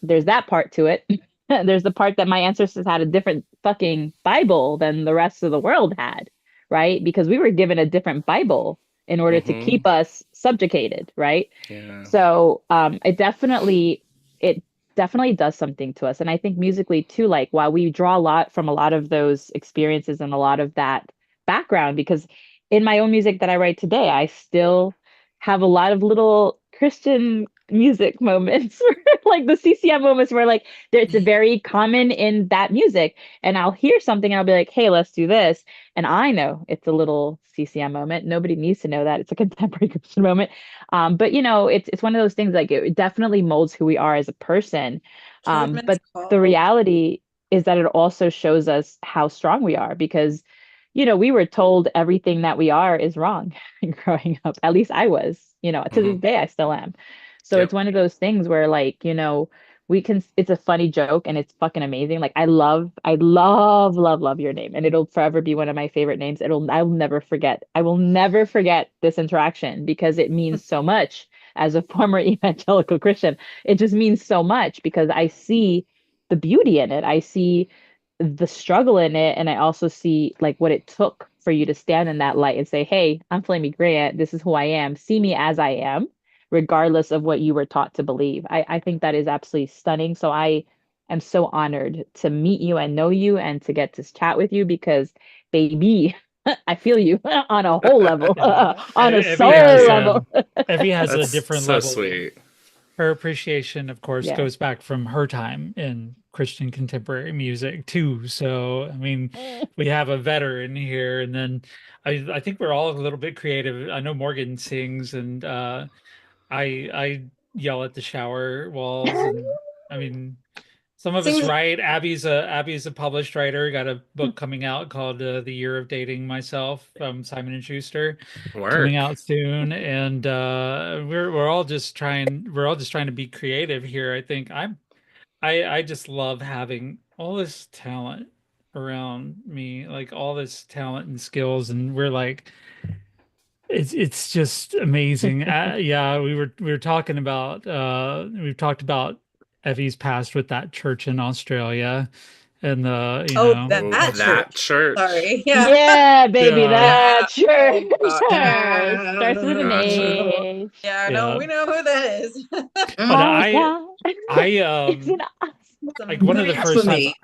there's that part to it. There's the part that my ancestors had a different fucking Bible than the rest of the world had, right? Because we were given a different Bible in order to Mm-hmm. keep us subjugated, right? Yeah. So it definitely does something to us. And I think musically too, like while we draw a lot from a lot of those experiences and a lot of that background, because in my own music that I write today, I still have a lot of little Christian music moments, like the CCM moments where like it's very common in that music. And I'll hear something and I'll be like, hey, let's do this. And I know it's a little CCM moment. Nobody needs to know that. It's a contemporary Christian moment. But it's one of those things like it definitely molds who we are as a person. Judgment's But the called. reality is that it also shows us how strong we are because we were told everything that we are is wrong growing up. At least I was, to Mm-hmm. this day I still am. So it's Yep. one of those things where like, we can it's a funny joke and it's fucking amazing. Like I love your name and it'll forever be one of my favorite names. I will never forget. I will never forget this interaction because it means so much as a former evangelical Christian. It just means so much because I see the beauty in it. I see the struggle in it and I also see like what it took for you to stand in that light and say, "Hey, I'm Flamy Grant. This is who I am. See me as I am." Regardless of what you were taught to believe. I think that is absolutely stunning. So I am so honored to meet you and know you and to get to chat with you because, baby, I feel you on a whole level, Yeah. on a Evie soul has Yeah. level. Evie has a That's different so level. sweet. Her appreciation, of course, Yeah. goes back from her time in Christian contemporary music too. So, I mean, we have a veteran here, and then I think we're all a little bit creative. I know Morgan sings, and I yell at the shower walls, and I mean, some of us Sing write. Abby's a published writer. Got a book coming out called "The Year of Dating Myself" from Simon and Schuster, coming Work. out soon. And we're all just trying to be creative here. I think I just love having all this talent around me, like all this talent and skills, and we're like it's just amazing. Yeah, we were talking about we've talked about Evie's past with that church in Australia and the Oh, Oh, that that church. church. Sorry. Yeah. Yeah, baby, yeah, that Yeah. sure. Oh God. Starts with an Gotcha. H. Yeah, no, yeah. we know who that is. But Our God I is an like Some one of the first times Blasphemy.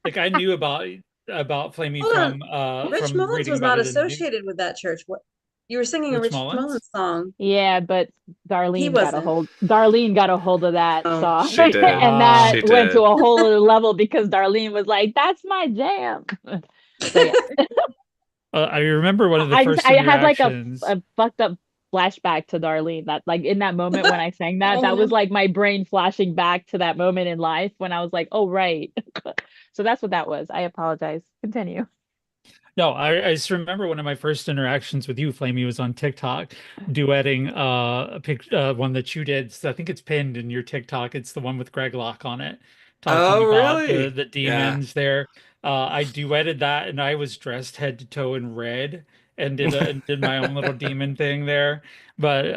like I knew about Flamey Hold on. Rich from Mullins reading was about not it in the news. associated with that church. What you were singing a Rich Rich Mullins. Mullins song. Yeah, but He wasn't. Darlene got a hold of that Oh. song She did. and that Ah, She went to did. a whole other level because Darlene was like, that's my jam. So yeah. I remember one of the first I had like a, interactions. a fucked up flashback to Darlene that like in that moment when I sang that, that was Oh. like my brain flashing back to that moment in life when I was like, oh right. So that's what that was. I apologize. Continue. No, I just remember one of my first interactions with you, Flamey, was on TikTok, duetting one that you did. So I think it's pinned in your TikTok. It's the one with Greg Locke on it, talking Oh, about really? the Yeah. demons there. I duetted that, and I was dressed head to toe in red and did my own little demon thing there. But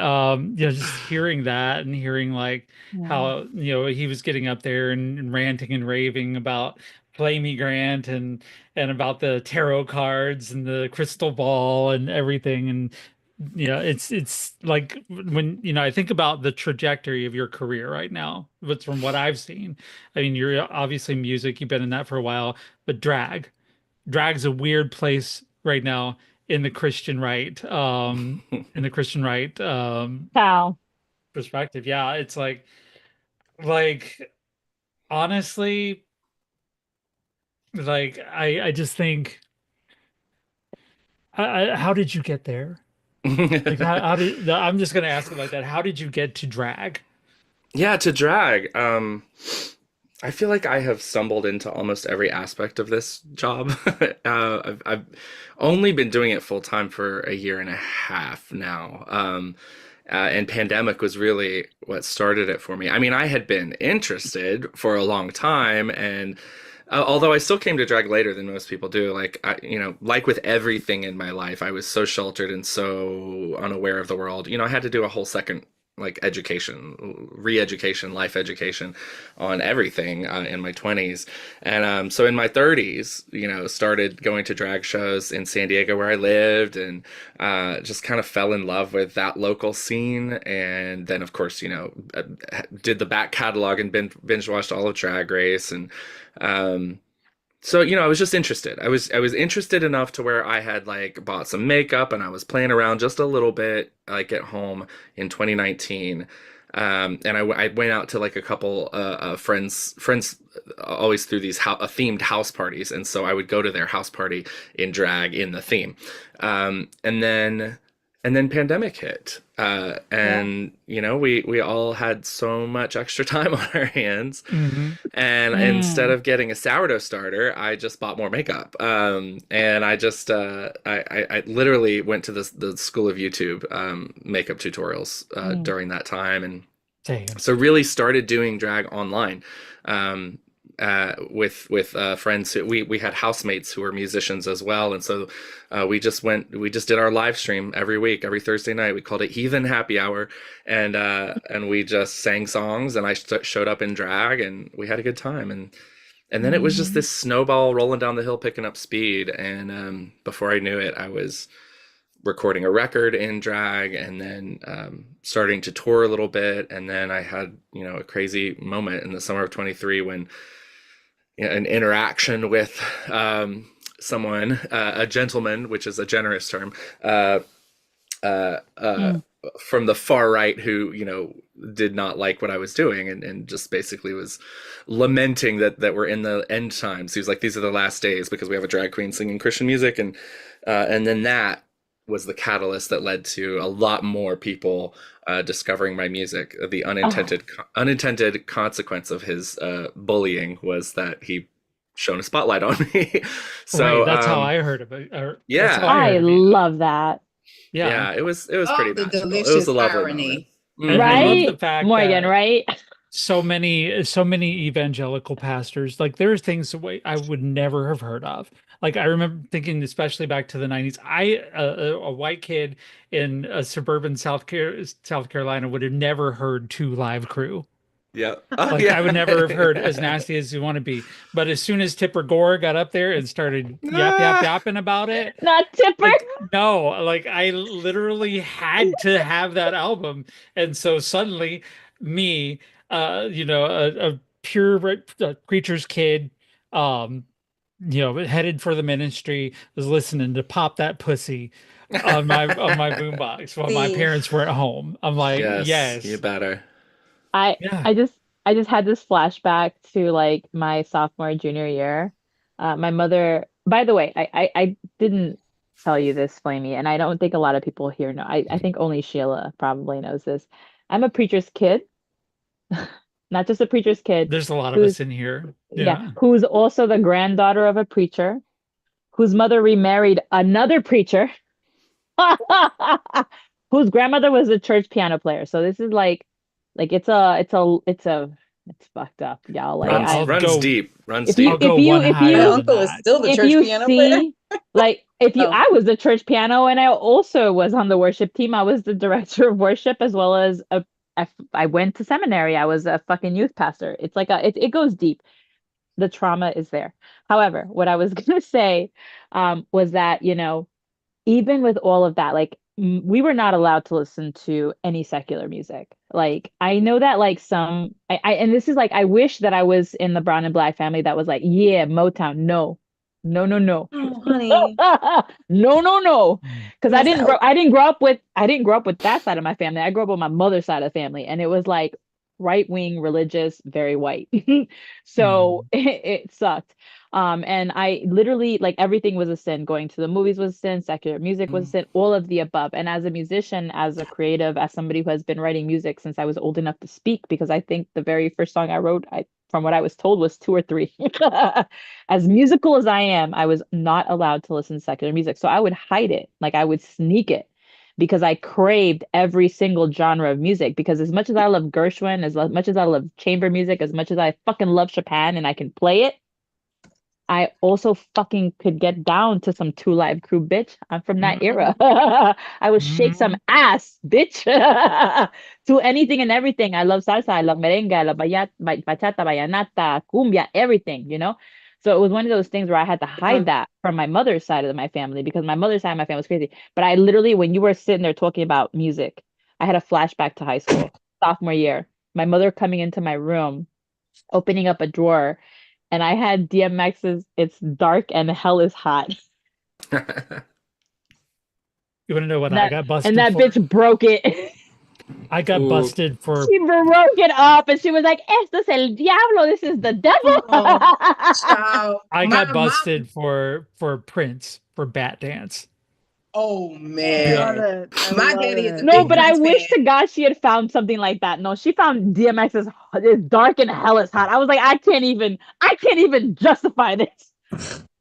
just hearing that and hearing like Yeah. how he was getting up there and ranting and raving about Flamey Grant and about the tarot cards and the crystal ball and everything. And it's like when I think about the trajectory of your career right now, but from what I've seen, I mean, you're obviously music, you've been in that for a while, but drag's a weird place right now in the Christian right, How? perspective. Yeah, it's like honestly, like I just think, how did you get there? Like how did I'm just gonna ask it like that. How did you get to drag? Yeah, to drag. I feel like I have stumbled into almost every aspect of this job. I've only been doing it full time for a year and a half now. And pandemic was really what started it for me. I mean, I had been interested for a long time, and although I still came to drag later than most people do, like like with everything in my life, I was so sheltered and so unaware of the world. I had to do a whole second like education, re-education, life education on everything in my 20s. And so in my 30s, started going to drag shows in San Diego where I lived, and just kind of fell in love with that local scene. And then, of course, did the back catalog and binge watched all of Drag Race. And so, I was just interested. I was interested enough to where I had like bought some makeup and I was playing around just a little bit like at home in 2019. And I went out to like a couple friends always through these themed house parties, and so I would go to their house party in drag in the theme. And then pandemic hit, and we all had so much extra time on our hands, and instead of getting a sourdough starter, I just bought more makeup. And I just I literally went to the school of YouTube makeup tutorials during that time, and Same. so really started doing drag online. With friends who we had housemates who were musicians as well, and so we just did our live stream every week, every Thursday night. We called it Heathen Happy Hour, and we just sang songs, and I showed up in drag, and we had a good time, and then it was just this snowball rolling down the hill, picking up speed, and before I knew it, I was recording a record in drag, and then starting to tour a little bit, and then I had a crazy moment in the summer of 23 when an interaction with someone, a gentleman, which is a generous term, from the far right, who did not like what I was doing, and just basically was lamenting that we're in the end times. He was like, "These are the last days," because we have a drag queen singing Christian music, and then that was the catalyst that led to a lot more people discovering my music. The unintended consequence of his bullying was that he shone a spotlight on me. So right, that's how I heard of it. Yeah. That's how I I heard of it. love that. Yeah, it was Oh, pretty the magical. It was delicious a lovely irony. moment. And I love Right? the fact Morgan, that right? so many evangelical pastors, like there's things that I would never have heard of. Like I remember thinking, especially back to the 90s, a white kid in a suburban South Carolina would have never heard Two Live Crew. Yeah. Oh, Like yeah. I would never have heard As Nasty as You Want to Be. But as soon as Tipper Gore got up there and started yapping about it, Not Tipper. like no, like I literally had to have that album. And so suddenly me, a pure preacher's kid, headed for the ministry, was listening to Pop That Pussy on my boombox while my See. parents weren't home. I'm like, Yes, you yes. better. Yeah. I just had this flashback to like my sophomore junior year. My mother, by the way, I didn't tell you this, Flamey, and I don't think a lot of people here know. I think only Sheila probably knows this. I'm a preacher's kid, not just a preacher's kid, There's a lot of who's us in here. yeah, who's also the granddaughter of a preacher, whose mother remarried another preacher, whose grandmother was a church piano player. So this is like it's fucked up, y'all. Like Runs, I I'll runs go- deep. Runs if you deep. I'll go if you one if higher My you than uncle is that. still the if church you piano player. see like if you Oh. I was the church piano and I also was on the worship team. I was the director of worship as well as I went to seminary. I was a fucking youth pastor. It's like it goes deep. The trauma is there. However, what I was gonna say was that, even with all of that, like we were not allowed to listen to any secular music. Like I know that like and this is like I wish that I was in the Brown and Black family that was like, yeah, Motown. No. No, no, no. Oh, honey. No, no, no. Because That's out. I didn't grow up with that side of my family. I grew up with my mother's side of the family. And it was like right wing, religious, very white. So it sucked. And I literally like everything was a sin. Going to the movies was a sin, secular music was a sin, all of the above. And as a musician, as a creative, as somebody who has been writing music since I was old enough to speak, because I think the very first song I wrote, from what I was told, was 2 or 3. As musical as I am, I was not allowed to listen to secular music. So I would hide it, like I would sneak it. because I craved every single genre of music. Because as much as I love Gershwin, much as I love chamber music, as much as I fucking love Chopin and I can play it, I also fucking could get down to some Two Live Crew, bitch. I'm from that era. I would shake some Mhm. ass, bitch. To anything and everything. I love salsa, I love merengue, I love bachata, vallenata, cumbia, everything, you know? So it was one of those things where I had to hide that from my mother's side of my family because my mother's side of my family was crazy. But I literally, when you were sitting there talking about music, I had a flashback to high school, sophomore year. My mother coming into my room, opening up a drawer, and I had DMX's "It's Dark and Hell is Hot." You want to know what And I that got and busted that for? bitch broke it. I got Ooh. busted for She broke it up and she was like, "Esto es el diablo. This is the devil." Oh, child. I got My busted for Prince for Bat Dance. oh I Yeah. love man. it. I My love daddy is a it. No, big but I Prince wish fan. to God she had found something like that. No, she found DMX's "It's Dark and Hell is Hot." I was like, I can't even justify this.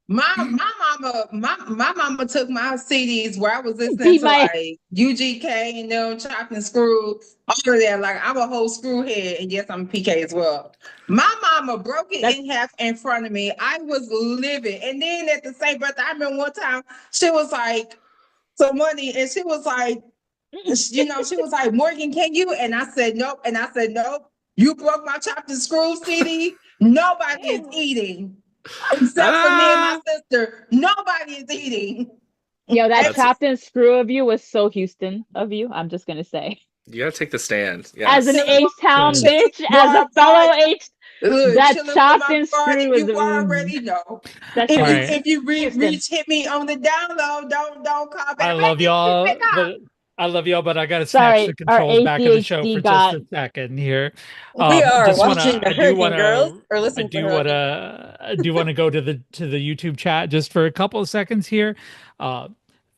My mama took my CDs where I was listening Beat to my like UGK and them chopped and screwed all of that. Like I'm a whole screw head, and yes, I'm a PK as well. My mama broke it that's in half in front of me. I was livid, and then at the same breath, I remember one time she was like, "Some money," and she was like, she was like, "Morgan, can you?" And I said, "Nope," and I said, "Nope. You broke my chopped and screw CD. Nobody is eating." Except for me and my Ah, sister, nobody is eating. Yo, that that's chopped and screw of you was so Houston of you. I'm just gonna say. you gotta take the stand. As an Yes. Chilling with Yeah. H-Town my bitch, as a boy, fellow H, that chilling with chopped my and boy. screw If was you already know, that's All if you right. if you Houston. reach, hit me on the download. Don't call I back. love y'all, but I gotta snatch the Sorry, our controls back of the show ADHD for just got a second here. We are Just watching wanna, the Hurricane Girls or listening to Hurricane. I do wanna go to the YouTube chat just for a couple of seconds here. Uh,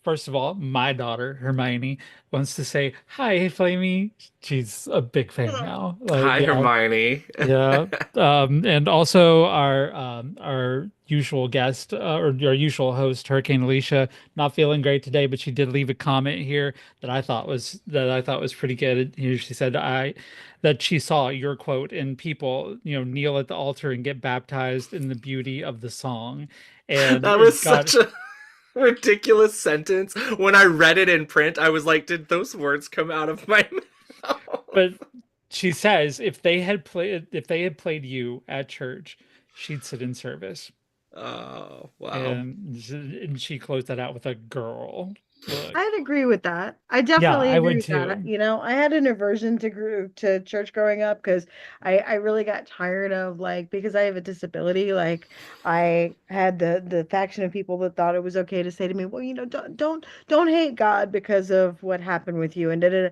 First of all, my daughter Hermione wants to say hi, Flamy. She's a big fan now. Like, Hi, yeah, Hermione. yeah, and also our usual guest or our usual host, Hurricane Alicia, not feeling great today, but she did leave a comment here that I thought was pretty good. Here she said that she saw your quote in people, kneel at the altar and get baptized in the beauty of the song, and That it was got. such a ridiculous sentence. When I read it in print, I was like, did those words come out of my mouth? But she says if they had played you at church, she'd sit in service. Oh, wow. And she closed that out with a girl. Look. I'd agree with that. I Yeah, definitely I agree would with that. too. I had an aversion to church growing up because I really got tired of like because I have a disability. Like I had the faction of people that thought it was okay to say to me, well, don't hate God because of what happened with you and da, da, da.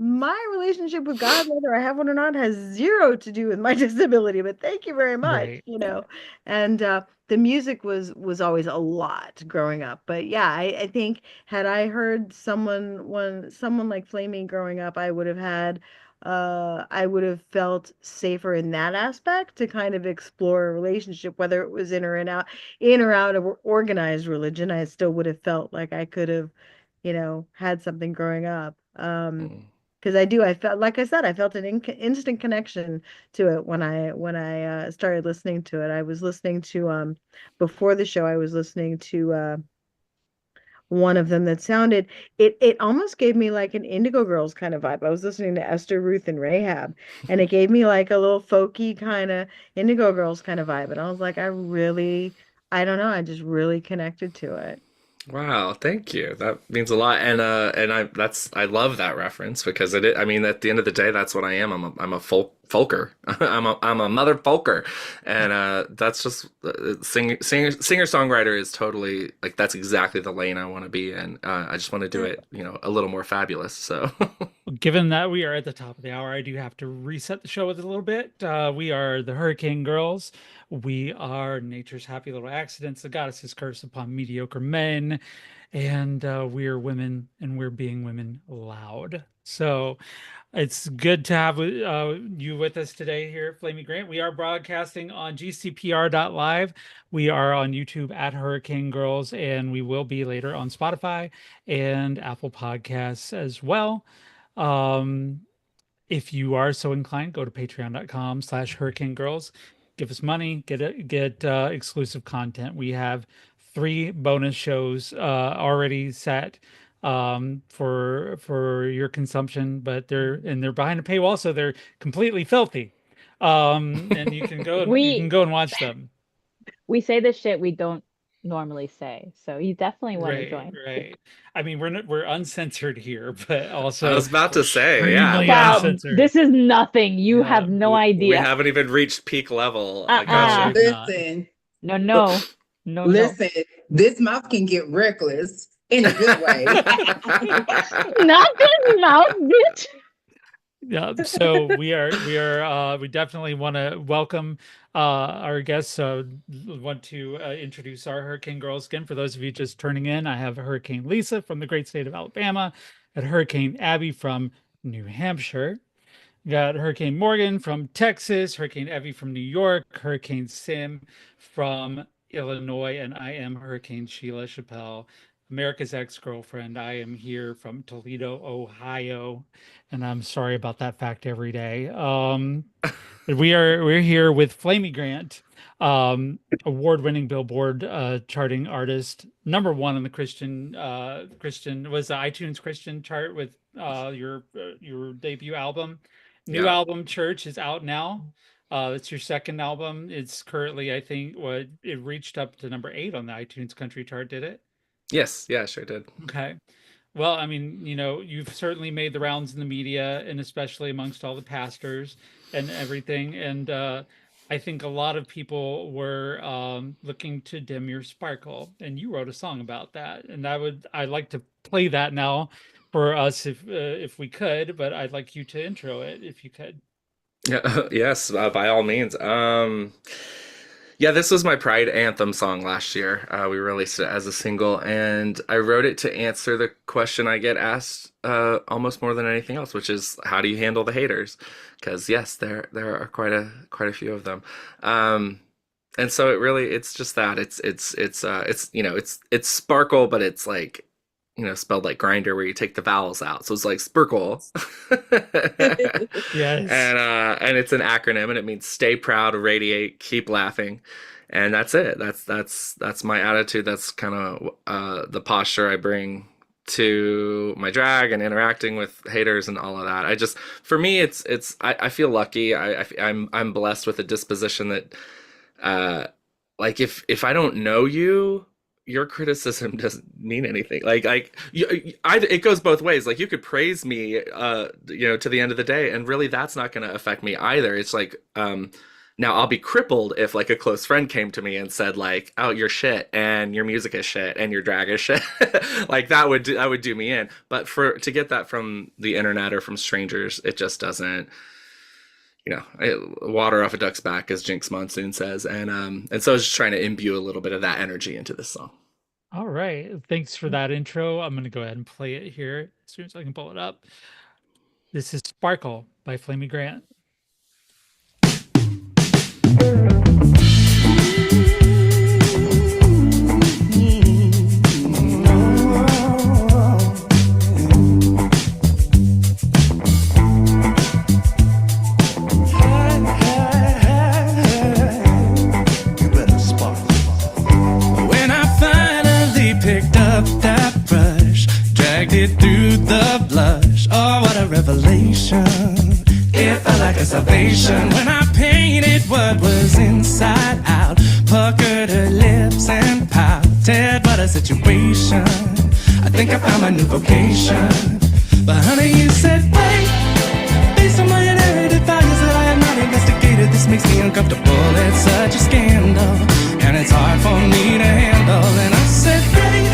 My relationship with God, whether I have one or not, has zero to do with my disability, but thank you very much, Right. And the music was always a lot growing up. But yeah, I think had I heard someone like Flaming growing up, I would have felt safer in that aspect to kind of explore a relationship, whether it was in or out of organized religion. I still would have felt like I could have, had something growing up. Mm. Because I felt, like I said, I felt an instant connection to it when I started listening to it. I was listening to before the show, I was listening to one of them that sounded it almost gave me like an Indigo Girls kind of vibe. I was listening to Esther, Ruth, and Rahab, and it gave me like a little folky kind of Indigo Girls kind of vibe. And I was like, I don't know, I just really connected to it. Wow, thank you. That means a lot. And I love that reference because I mean, at the end of the day, that's what I am. I'm a folker. I'm a mother folker. And that's just singer songwriter is totally like that's exactly the lane I want to be in. I just want to do it, a little more fabulous. So Given that we are at the top of the hour, I do have to reset the show with a little bit. We are the Hurricane Girls. We are nature's happy little accidents, the goddess's curse upon mediocre men, and we're women, and we're being women loud. So it's good to have you with us today here at Flamy Grant. We are broadcasting on gcpr.live. We are on YouTube at Hurricane Girls, and we will be later on Spotify and Apple Podcasts as well. If you are so inclined, go to patreon.com/Hurricane Girls. Give us money, get exclusive content. We have 3 bonus shows already set for your consumption, but they're behind a paywall, so they're completely filthy. And you can go and watch them. We say the shit we don't normally say, so you definitely want to join. Right. I mean, we're uncensored here, but also I was about to say, extremely Wow, uncensored. this is nothing. You Yeah, have no we idea. haven't even reached peak level. Uh-uh. Gotcha. Listen, No. listen, this mouth can get reckless in a good way. Not this mouth, bitch. Yeah, so we definitely want to welcome our guests. Want to introduce our Hurricane Girls again. For those of you just turning in, I have Hurricane Lisa from the great state of Alabama, and Hurricane Abby from New Hampshire. We got Hurricane Morgan from Texas, Hurricane Evie from New York, Hurricane Sim from Illinois, and I am Hurricane Sheila Chappelle, America's ex-girlfriend. I am here from Toledo, Ohio, and I'm sorry about that fact every day. We're here with Flamy Grant, award-winning Billboard charting artist, #1 on the Christian was the iTunes Christian chart with your debut album. New album Church is out now. It's your second album. It's currently, I think, it reached up to #8 on the iTunes country chart, did it? Yes, yeah, sure did. Okay. Well, I mean, you've certainly made the rounds in the media, and especially amongst all the pastors and everything. And I think a lot of people were looking to dim your sparkle, and you wrote a song about that. And I'd like to play that now for us if we could, but I'd like you to intro it if you could. Yeah, yes, by all means. Yeah, this was my Pride Anthem song last year. We released it as a single, and I wrote it to answer the question I get asked almost more than anything else, which is, how do you handle the haters? Because yes, there are quite a few of them. And so it's just that it's sparkle, but it's like, spelled like grinder, where you take the vowels out. So it's like sparkle. Yes. And it's an acronym, and it means stay proud, radiate, keep laughing. And that's it. That's my attitude. That's kind of the posture I bring to my drag and interacting with haters and all of that. For me, I feel lucky. I'm blessed with a disposition that, like, if I don't know you, your criticism doesn't mean anything. It goes both ways. Like, you could praise me, to the end of the day, and really that's not going to affect me either. It's like, now I'll be crippled if like a close friend came to me and said like, oh, you're shit, and your music is shit, and your drag is shit. Like that would do me in. But to get that from the internet or from strangers, it just doesn't. Water off a duck's back, as Jinx Monsoon says, and so I was just trying to imbue a little bit of that energy into this song. All right, thanks for that intro. I'm gonna go ahead and play it here as soon as I can pull it up. This is Sparkle by Flamy Grant. It through the blush. Oh, what a revelation. It felt like a salvation when I painted what was inside out. Puckered her lips and pouted. What a situation. I think I found my new vocation. But honey, you said wait. Based on my inherited values that I have not investigated, this makes me uncomfortable. It's such a scandal, and it's hard for me to handle. And I said great,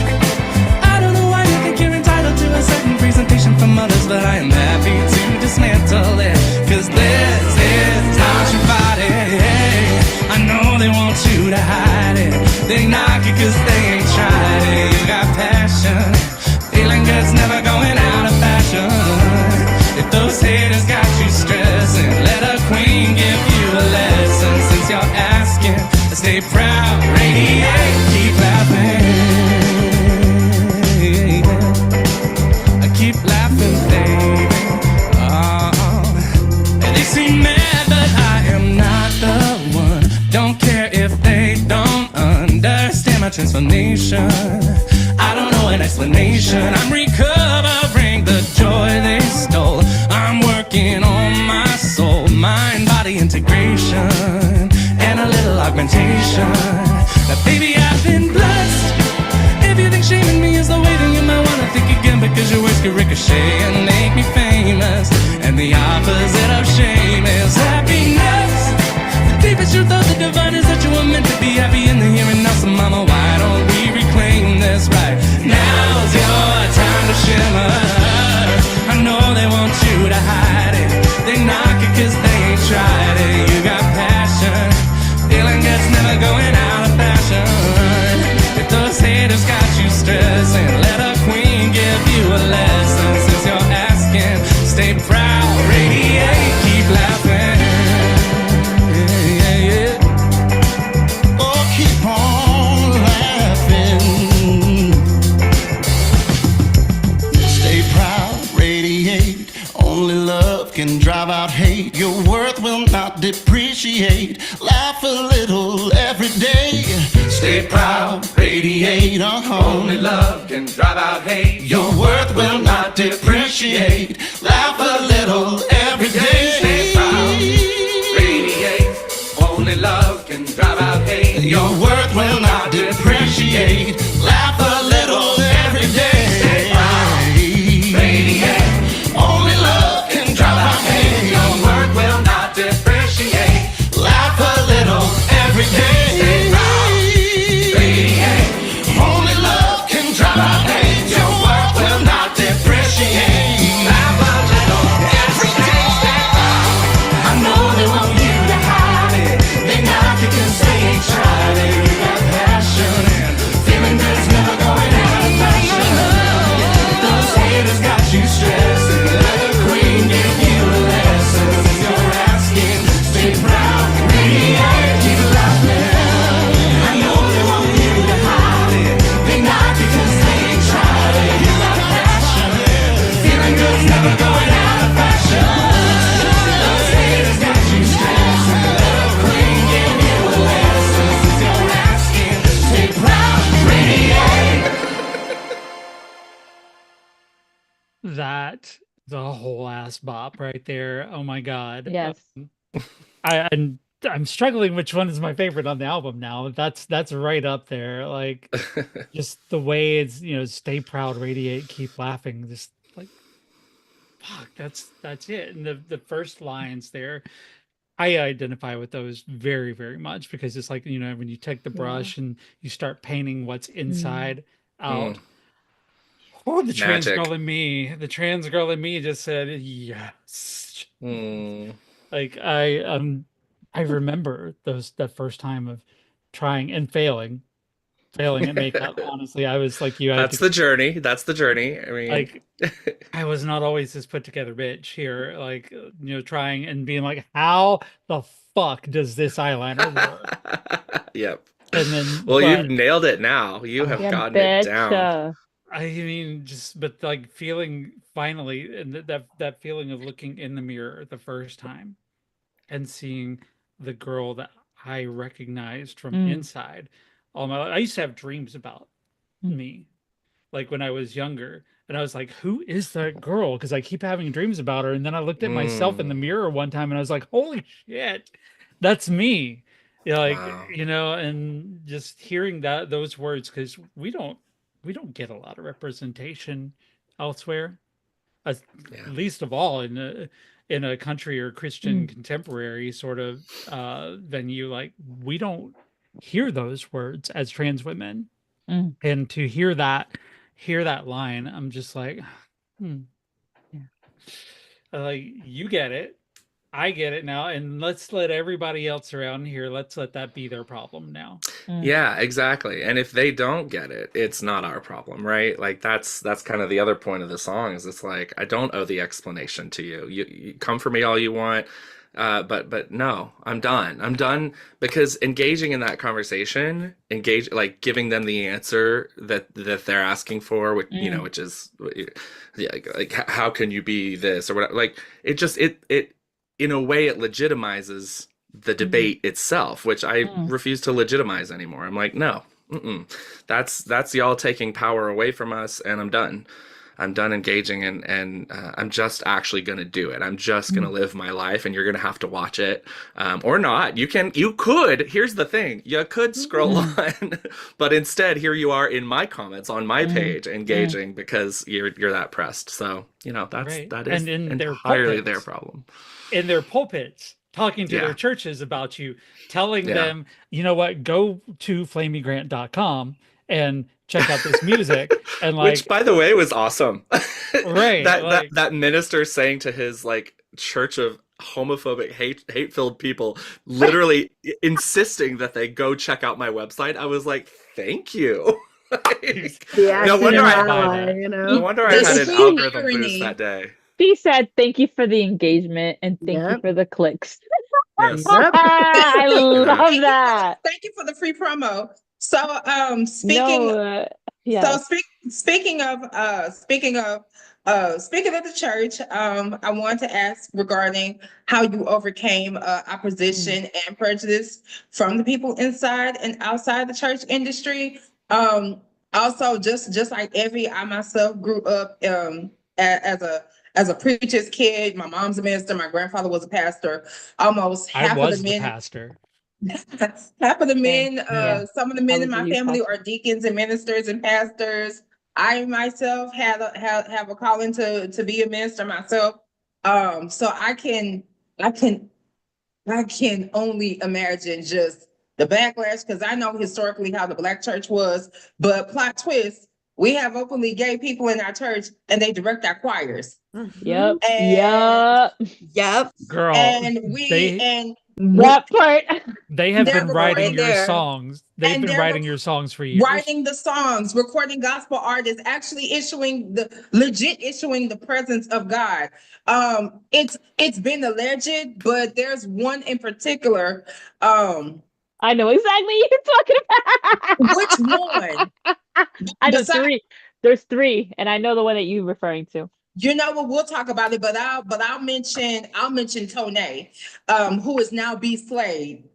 I don't know why you think you're entitled to a certain presentation from others, but I am happy feel it, 'cause this is hot your body. I know they want you to hide it. They knock it 'cause they ain't tried it. You got passion, feeling good's never going out of fashion. If those haters got you stressing, let a queen give you a lesson. Since you're asking, stay proud, radiate, keep laughing. Keep laughing, baby. Oh. And they seem mad, but I am not the one. Don't care if they don't understand my transformation. I don't know an explanation. I'm recovering the joy they stole. I'm working on my soul, mind, body integration, and a little augmentation. Now, baby, I've been blessed. If you think shaming me is the way, then you might wanna think again, because your words could ricochet and make me famous. And the opposite of shame is happiness. The deepest truth of the divine is that you were meant to be happy in the here and now. So mama, why don't we reclaim this right? Now's your time to shimmer. I know they want you to hide it. They knock it 'cause they ain't tried it. You got passion, feeling good's never going out of fashion. If those haters got you stressing, let a queen give you a lesson. Since you're asking, stay proud, radiate, keep laughing. Yeah, yeah. Oh, keep on laughing. Stay proud, radiate. Only love can drive out hate. Your worth will not depreciate. Laugh a little every day. Stay proud, radiate. Only love can drive out hate. Your worth will not depreciate. Laugh a little every day. Stay proud, radiate. Only love can drive out hate. Your worth will not depreciate. Laugh a little every day. Stay proud, radiate. Only love can drive out hate. Your worth will not depreciate. Laugh a little every day. Stay proud, radiate. Only love can drive out hate. Your worth will not depreciate. Laugh a little every day. Stay proud. I know they want you to hide it. They knock it 'cause they ain't tried it. You got passion and feeling good's never going out of fashion. Those haters got you stressing. Let a queen give you a lesson. If you're asking, stay proud, radiate, keep laughing. I know they want you to hide it. They knock it 'cause they ain't tried it. You got passion, feeling good's never going out of fashion. Those haters got you stressing. Let a queen give you a lesson. If you're asking, stay proud, radiate. That the whole ass bop right there. Oh my God. Yes. I'm struggling which one is my favorite on the album now. That's right up there. Like just the way it's, stay proud, radiate, keep laughing. Just like fuck, that's it. And the first lines there, I identify with those very, very much, because it's like, when you take the brush and you start painting what's inside out. Oh, the trans Magic. girl in me. The trans girl in me just said yes. Like I remember that first time of trying and failing at makeup. Honestly, I was like you. That's the journey. That's the journey. I mean, like I was not always this put together bitch here. Like trying and being like, how the fuck does this eyeliner work? Yep. And then, well, you've nailed it now. You have Yeah, gotten it down. I mean, but like feeling finally, and that feeling of looking in the mirror the first time and seeing the girl that I recognized from inside all my life. I used to have dreams about me, like when I was younger, and I was like, who is that girl? Because I keep having dreams about her. And then I looked at myself in the mirror one time and I was like, holy shit, that's me. Like, wow. And just hearing those words, because we don't get a lot of representation elsewhere, least of all in a country or Christian contemporary sort of venue. Like, we don't hear those words as trans women, and to hear that line, I'm just like, like you get it, I get it now, and let's let everybody else around here, let's let that be their problem now. Yeah, exactly. And if they don't get it, it's not our problem, right? Like that's kind of the other point of the song is it's like I don't owe the explanation to you. You come for me all you want, but no, I'm done. I'm done because engaging in that conversation, like giving them the answer that they're asking for, which which is yeah, like how can you be this or whatever? Like it in a way it legitimizes the debate itself, which I refuse to legitimize anymore. I'm like, no, that's y'all taking power away from us, and I'm done. I'm done engaging, and I'm just actually gonna do it. I'm just gonna live my life, and you're gonna have to watch it, or not. You could. Here's the thing: you could scroll on, but instead, here you are in my comments on my page, engaging because you're that pressed. So that is entirely their problem. In their pulpits, talking to their churches about you, telling them, you know what, go to flamygrant.com and check out this music. And like, which by the way was awesome. Right. that minister saying to his like church of homophobic hate-filled people, literally insisting that they go check out my website. I was like, thank you. No wonder I had an algorithm boost that day. He said, thank you for the engagement and thank you for the clicks. Yes. I love that. Thank you for the free promo. So speaking of the church, I want to ask regarding how you overcame opposition and prejudice from the people inside and outside the church industry. Also, just like Evie, I myself grew up as a preacher's kid. My mom's a minister. My grandfather was a pastor. Almost half of the men. Pastor. Half of the men, some of the men in my family are deacons and ministers and pastors. I myself have a calling to be a minister myself. So I can only imagine just the backlash, because I know historically how the Black church was. But plot twist, we have openly gay people in our church, and they direct our choirs. Yep. Girl. That part. They have been writing your songs. They've been writing your songs for years. Writing the songs, recording gospel artists, actually issuing the presence of God. It's been alleged, but there's one in particular. I know exactly what you're talking about. Which one? I know three. There's three, and I know the one that you're referring to. You know what? We'll talk about it, but I'll mention Tone, who is now B Slade.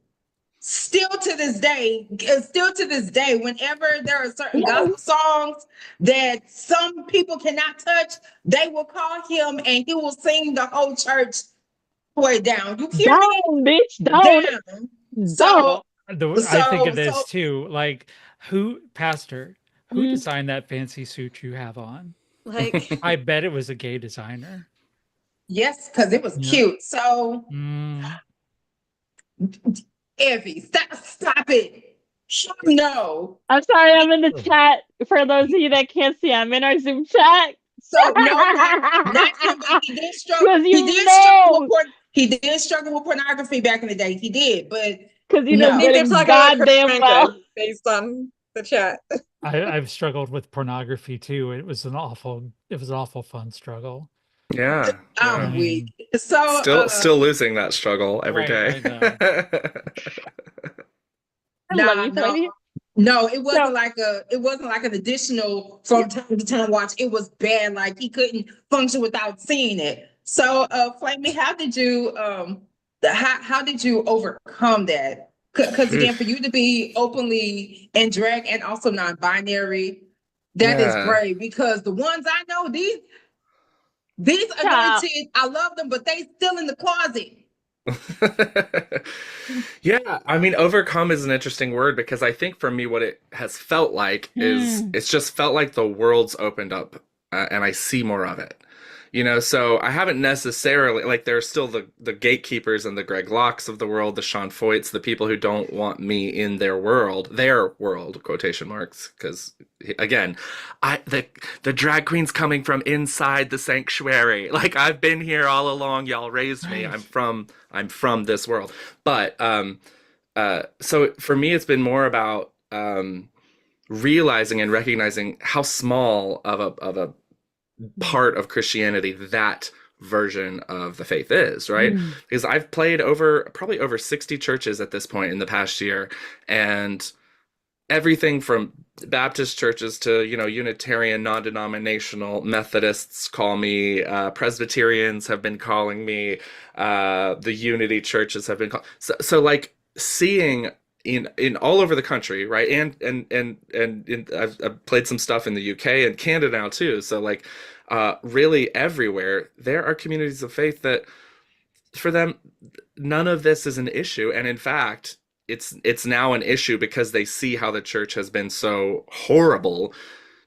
Still to this day, whenever there are certain gospel songs that some people cannot touch, they will call him and he will sing the whole church way down. You hear me? Bitch, down. So I think it is too. Like, Pastor, who designed that fancy suit you have on? Like, I bet it was a gay designer. Yes, because it was cute. So, Evie, stop it. No. I'm sorry, I'm in the chat. For those of you that can't see, I'm in our Zoom chat. So no, not him, but he did struggle. He did struggle with pornography back in the day. He did, but because they're talking goddamn well based on the chat. I've struggled with pornography too. It was an awful fun struggle. Yeah. I'm weak. So still losing that struggle every day. No, it wasn't like an additional from time to time watch. It was bad. Like he couldn't function without seeing it. So Flamy, how did you overcome that? Because again, for you to be openly in drag and also non-binary, that is great. Because the ones I know, these anointed, I love them, but they still in the closet. Yeah, I mean, overcome is an interesting word because I think for me, what it has felt like is it's just felt like the world's opened up and I see more of it. So I haven't necessarily, like, there's still the gatekeepers and the Greg Locks of the world, the Sean Foyts, the people who don't want me in their world, quotation marks, because again, the drag queen's coming from inside the sanctuary. Like, I've been here all along, y'all raised me. Right. I'm from this world. But so for me it's been more about realizing and recognizing how small of a part of Christianity that version of the faith is, right? Because I've played probably over 60 churches at this point in the past year, and everything from Baptist churches to, Unitarian, non-denominational, Methodists call me, Presbyterians have been calling me, the Unity churches have been so like seeing in all over the country, right? And I've played some stuff in the UK and Canada now too. So like really everywhere there are communities of faith that for them none of this is an issue, and in fact it's now an issue because they see how the church has been so horrible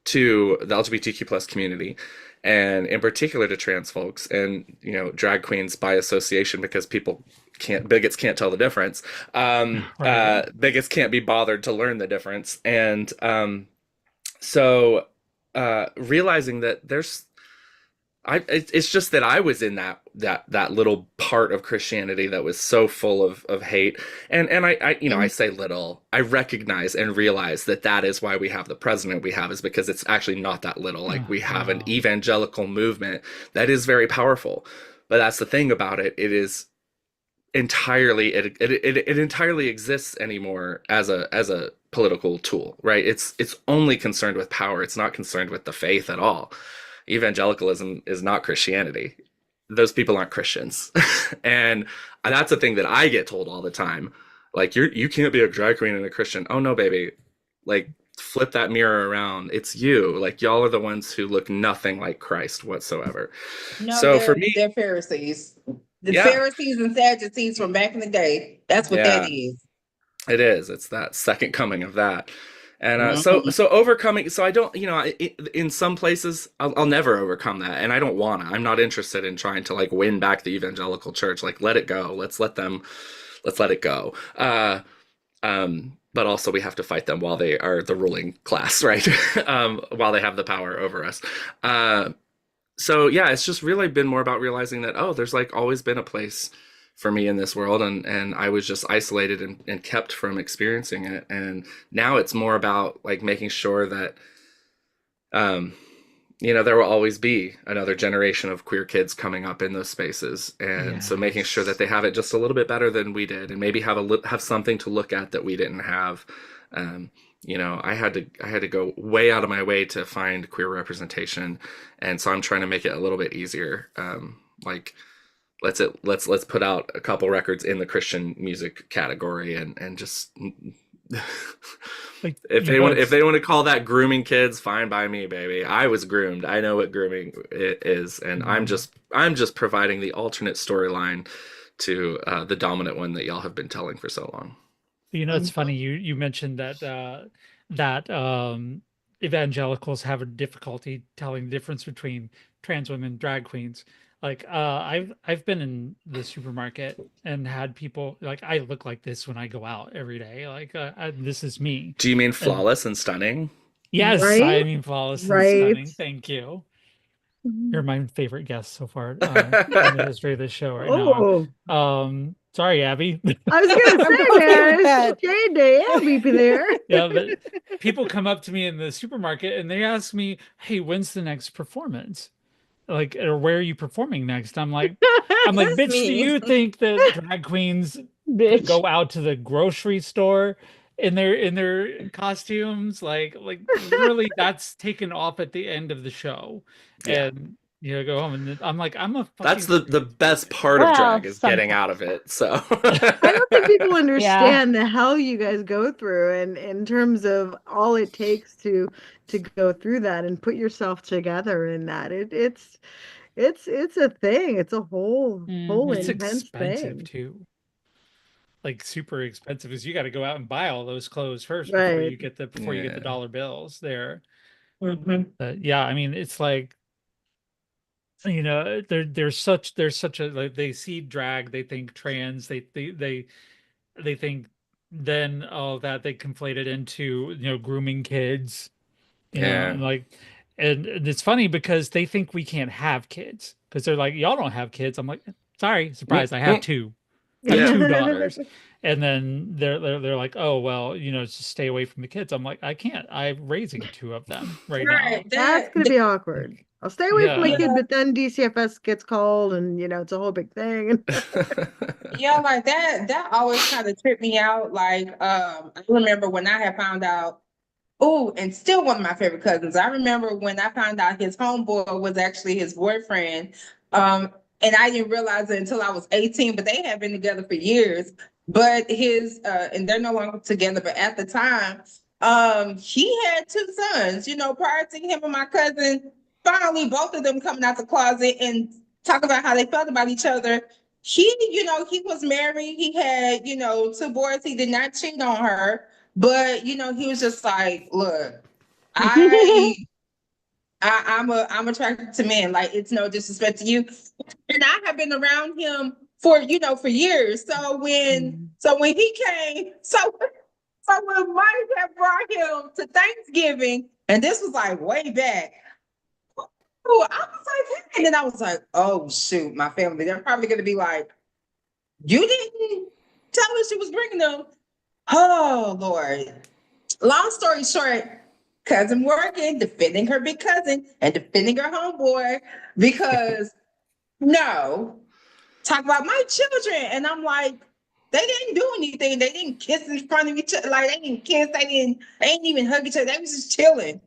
to the LGBTQ plus community, and in particular to trans folks, and drag queens by association, because bigots can't tell the difference. Right. Bigots can't be bothered to learn the difference, and so realizing that it's just that I was in that little part of Christianity that was so full of hate, and I say little. I recognize and realize that is why we have the president we have, is because it's actually not that little. Like, we have an evangelical movement that is very powerful, but that's the thing about it. It is entirely it entirely exists anymore as a political tool, right? It's only concerned with power. It's not concerned with the faith at all. Evangelicalism is not Christianity. Those people aren't Christians. And that's a thing that I get told all the time. Like, you can't be a drag queen and a Christian. Oh no, baby. Like, flip that mirror around. It's you. Like, y'all are the ones who look nothing like Christ whatsoever. No, So for me, they're Pharisees. The yeah, Pharisees and Sadducees from back in the day. That's what that yeah, is. it is. It's that second coming of that. And Mhm. so overcoming. So I don't, in some places I'll never overcome that, and I don't wanna. I'm not interested in trying to like win back the evangelical church. Like, let it go. Let's let it go. But also we have to fight them while they are the ruling class, right? While they have the power over us. So yeah, it's just really been more about realizing that, oh, there's like always been a place for me in this world, and I was just isolated and kept from experiencing it. And now it's more about like making sure that um there will always be another generation of queer kids coming up in those spaces, and so making sure that they have it just a little bit better than we did, and maybe have something to look at that we didn't have. um I had to go way out of my way to find queer representation, and so I'm trying to make it a little bit easier. Like, let's put out a couple records in the Christian music category, and just Like, if they want to call that grooming kids, fine by me, baby. I was groomed. I know what grooming is, and I'm just providing the alternate storyline to the dominant one that y'all have been telling for so long. It's funny you mentioned that evangelicals have a difficulty telling the difference between trans women and drag queens. Like, I've been in the supermarket and had people like, I look like this when I go out every day. Like, this is me. Do you mean And flawless and stunning? yes, Right? I mean flawless and Right. stunning. Thank you. Mhm. You're my favorite guest so far in the history of this show right Oh, now. Sorry, Abby. I was gonna I'm say, okay man, with that. it's Jade Day, Abby there. Yeah, but people come up to me in the supermarket and they ask me, "Hey, when's the next performance? Like, or where are you performing next?" I'm like, bitch, do Me. you think that drag queens Bitch. go out to the grocery store in their costumes? Like literally that's taken off at the end of the show. Yeah. And go home, and I'm like, I'm a That's fucking the best part of Well, drag, is getting out of it. So I don't think people Yeah. understand the hell you guys go through, and in terms of all it takes to go through that and put yourself together in that. It's a thing. It's a whole it's Mhm. intense expensive thing. too. Like, super expensive, because you got to go out and buy all those clothes first before Right. you get the yeah. dollar bills there. Mhm. But yeah, I mean, it's like you know, there's such a, like, they see drag, they think trans, they think, then all that they conflate it into, grooming kids, Yeah. and like, and it's funny because they think we can't have kids because they're like, y'all don't have kids. I'm like, sorry, surprise, I have Mm-hmm. two. I have Yeah. two daughters. And then they're like, oh well, just stay away from the kids. I'm like, I can't. I'm raising two of them right now. Right. That's gonna be awkward. I'll stay away from my Yeah. kid, but then DCFS gets called, and it's a whole big thing. Yeah, like that always kind of tripped me out. Like, I remember when I had found out, oh, and still one of my favorite cousins. I remember when I found out his homeboy was actually his boyfriend. And I didn't realize it until I was 18, but they had been together for years. But and they're no longer together, but at the time, he had two sons, prior to him and my cousin, finally both of them coming out the closet and talk about how they felt about each other. He was married. He had, two boys. He did not cheat on her. But he was just like, look, I I'm attracted to men. Like, it's no disrespect to you. And I have been around him for years. So when he came, so when Mike had brought him to Thanksgiving, and this was like way back. Oh, I was like, hey. And then I was like, oh shoot, my family, they're probably gonna be like, you didn't tell us you was bringing them. Oh Lord. Long story short, cousin Morgan defending her big cousin and defending her homeboy because no, talk about my children. And I'm like, they didn't do anything. They didn't kiss in front of each other. Like, they didn't kiss. They didn't even hug each other. They was just chilling.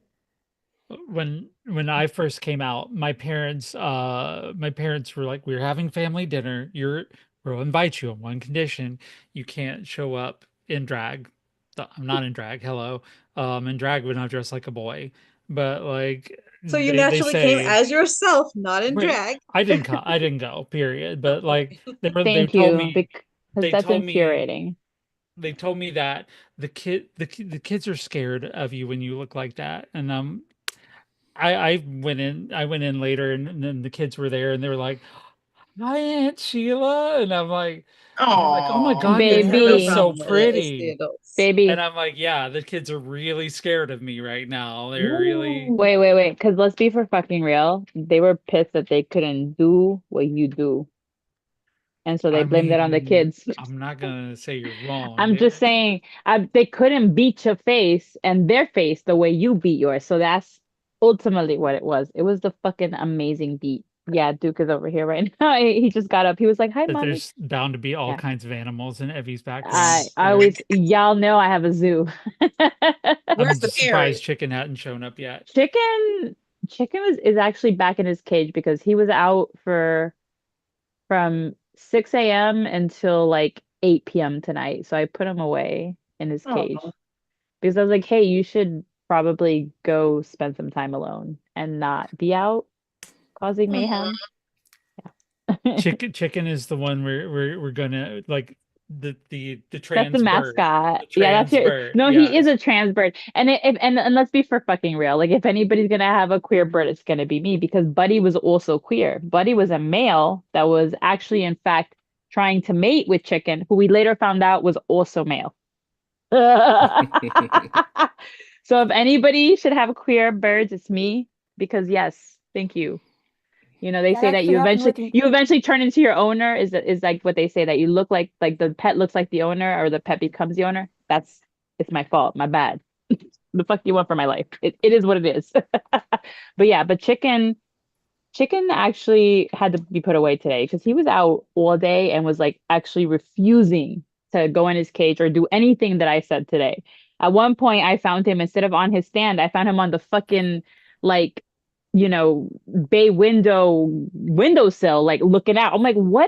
When I first came out, my parents were like, we're having family dinner. We'll invite you on one condition. You can't show up in drag. I'm not in drag. Hello. In drag when I dress like a boy. But like, So you they naturally came say, as yourself, not in wait, drag. I didn't go, period. But like, Thank you, because they that's told me infuriating. they told me that the kids are scared of you when you look like that. And I went in later, and then the kids were there and they were like, hi Aunt Sheila. And they're like, oh my Oh, God, your I have hair no is Baby, so problem with it. It's the pretty. adults. And baby. I'm like, yeah, the kids are really scared of me right now. They're really, Wait, wait, wait. Because let's be for fucking real. They were pissed that they couldn't do what you do. And so they I blamed it on the mean, kids. I'm not gonna say you're wrong. I'm just saying, they couldn't beat your face and their face the way you beat yours. So that's ultimately what it was. It was the fucking amazing beat. Yeah, Duke is over here right now. He just got up. He was like, "Hi, That mommy." there's bound to be all Yeah. kinds of animals in Evie's I background. I always, y'all know I have a zoo. where's I'm the just surprised parrot? Chicken hadn't shown up yet. Chicken Chicken is actually back in his cage because he was out for from 6 a.m. until like 8 p.m. tonight. So I put him away in his cage Oh, because I was like, hey, you should probably go spend some time alone and not be out causing mayhem. Yeah. Chicken is the one we're gonna like, the That's the trans bird. mascot. The Yeah, that's trans your. bird. No, he is Yes. a trans bird. And let's be for fucking real. Like, if anybody's gonna have a queer bird, it's gonna be me because Buddy was also queer. Buddy was a male that was actually, in fact, trying to mate with Chicken, who we later found out was also male. So if anybody should have queer birds, it's me. Because yes, thank you. They That say that actually happened with you eventually turn into your owner. Is like what they say, that you look like the pet looks like the owner, or the pet becomes the owner. It's my fault. My bad. The fuck you want for my life? It is what it is. But yeah, but Chicken actually had to be put away today because he was out all day and was like actually refusing to go in his cage or do anything that I said today. At one point, I found him, instead of on his stand, I found him on the fucking, like, bay windowsill, like looking out. I'm like, why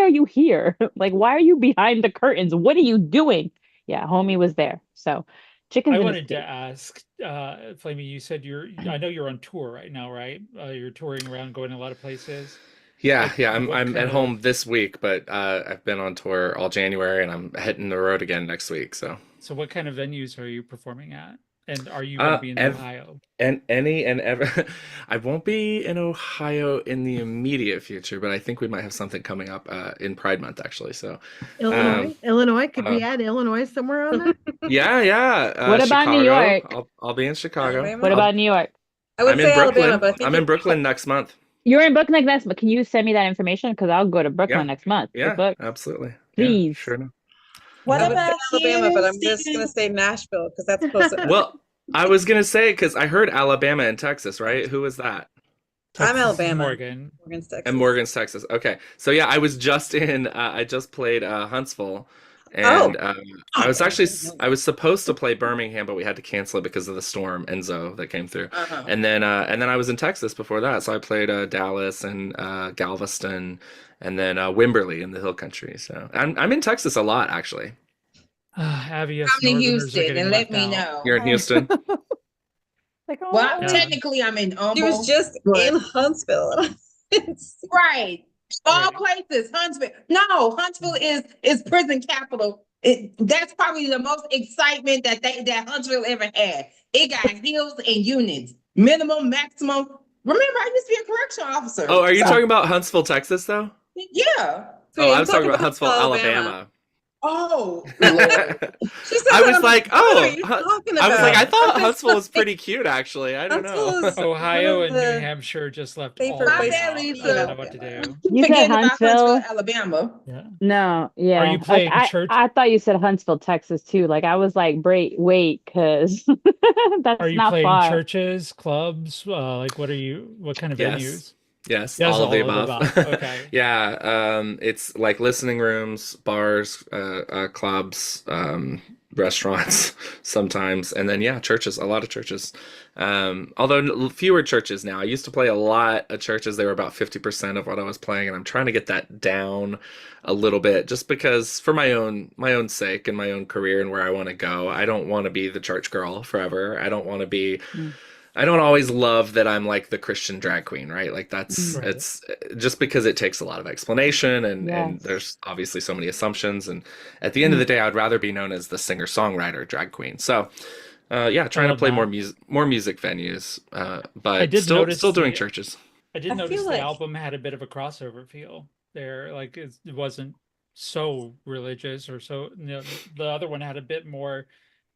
are you here? Like, why are you behind the curtains? What are you doing? Yeah, homie was there. So I Chicken's in his wanted to cage. ask, Flamey, you said I know you're on tour right now, right? You're touring around, going a lot of places. Yeah, What yeah. I'm what I'm at kind of home this week, but I've been on tour all January, and I'm hitting the road again next week. So so what kind of venues are you performing at? And are you going to be in Ev Ohio? and any and ever I won't be in Ohio in the immediate future, but I think we might have something coming up in Pride Month actually. So um Illinois, could uh we add Illinois somewhere on that? yeah, yeah, What about New Chicago. York? I'll be in Chicago. What Alabama. about New York? I would I'm in say Alabama, Brooklyn. but I think I'm in Brooklyn next month. You're in Brooklyn next month, but can you send me that information? Because I'll go to Brooklyn Yeah. next month. The Yeah, book, absolutely. Yeah, please. sure enough. What I would say about Alabama, you, but I'm just gonna Steve? say Nashville because that's close enough. Well, I was gonna say because I heard Alabama and Texas, right? Who was that? I'm Texas is Alabama. Morgan. Morgan's And Texas. Morgan's, Texas. Okay. So yeah, I was just in I just played Huntsville Oh, and I was supposed to play Birmingham, but we had to cancel it because of the storm Enzo that came through. Uh-huh. And then I was in Texas before that. So I played Dallas and Galveston and then Wimberley in the Hill Country. So I'm in Texas a lot actually. Abby, Come us to Northerners are Houston getting and let left me out. know. You're in Houston. Like, Well, oh, Yeah. technically I'm in she was Humble, just but in Huntsville. right. All Right. places, Huntsville. No, Huntsville is prison capital. That's probably the most excitement that Huntsville ever had. It got hills and units, minimum, maximum. Remember, I used to be a correctional officer. Oh, are you So, talking about Huntsville, Texas though? yeah. Oh, I I'm was talking talking about about Huntsville, Alabama. Oh, Lord. She said I was Huntsville. like, What are oh, you talking I was like, I about? thought Huntsville's Huntsville was like- pretty cute, actually. I don't know. Huntsville is one Ohio of and New the Hampshire just left safer all of My them places. bad, out. I Lisa. don't know what to do. You said Forgetting about Huntsville, Huntsville? Alabama. Yeah. No, Are yeah. you Like playing I, church? I thought you said Huntsville, Texas too. Like I was like, wait, because Are that's you not playing far. churches, clubs? Like, what kind of Yes. venues? Yes, Yes, all of the all of the above. above. Okay. Yeah, it's like listening rooms, bars, clubs, restaurants sometimes, and then yeah, churches, a lot of churches. Although fewer churches now. I used to play a lot of churches. They were about 50% of what I was playing, and I'm trying to get that down a little bit just because for my own sake and my own career and where I want to go. I don't want to be the church girl forever. I don't want to be Mm. I don't always love that I'm like the Christian drag queen, right? Like that's Mm. Right. it's just because it takes a lot of explanation and Yes. there's obviously so many assumptions and at the end of Mm. the day I'd rather be known as the singer-songwriter drag queen. So yeah, I trying to love play that. more music venues, I but did notice still doing the churches. I did I notice feel the like album had a bit of a crossover feel there. Like it wasn't so religious or so, the other one had a bit more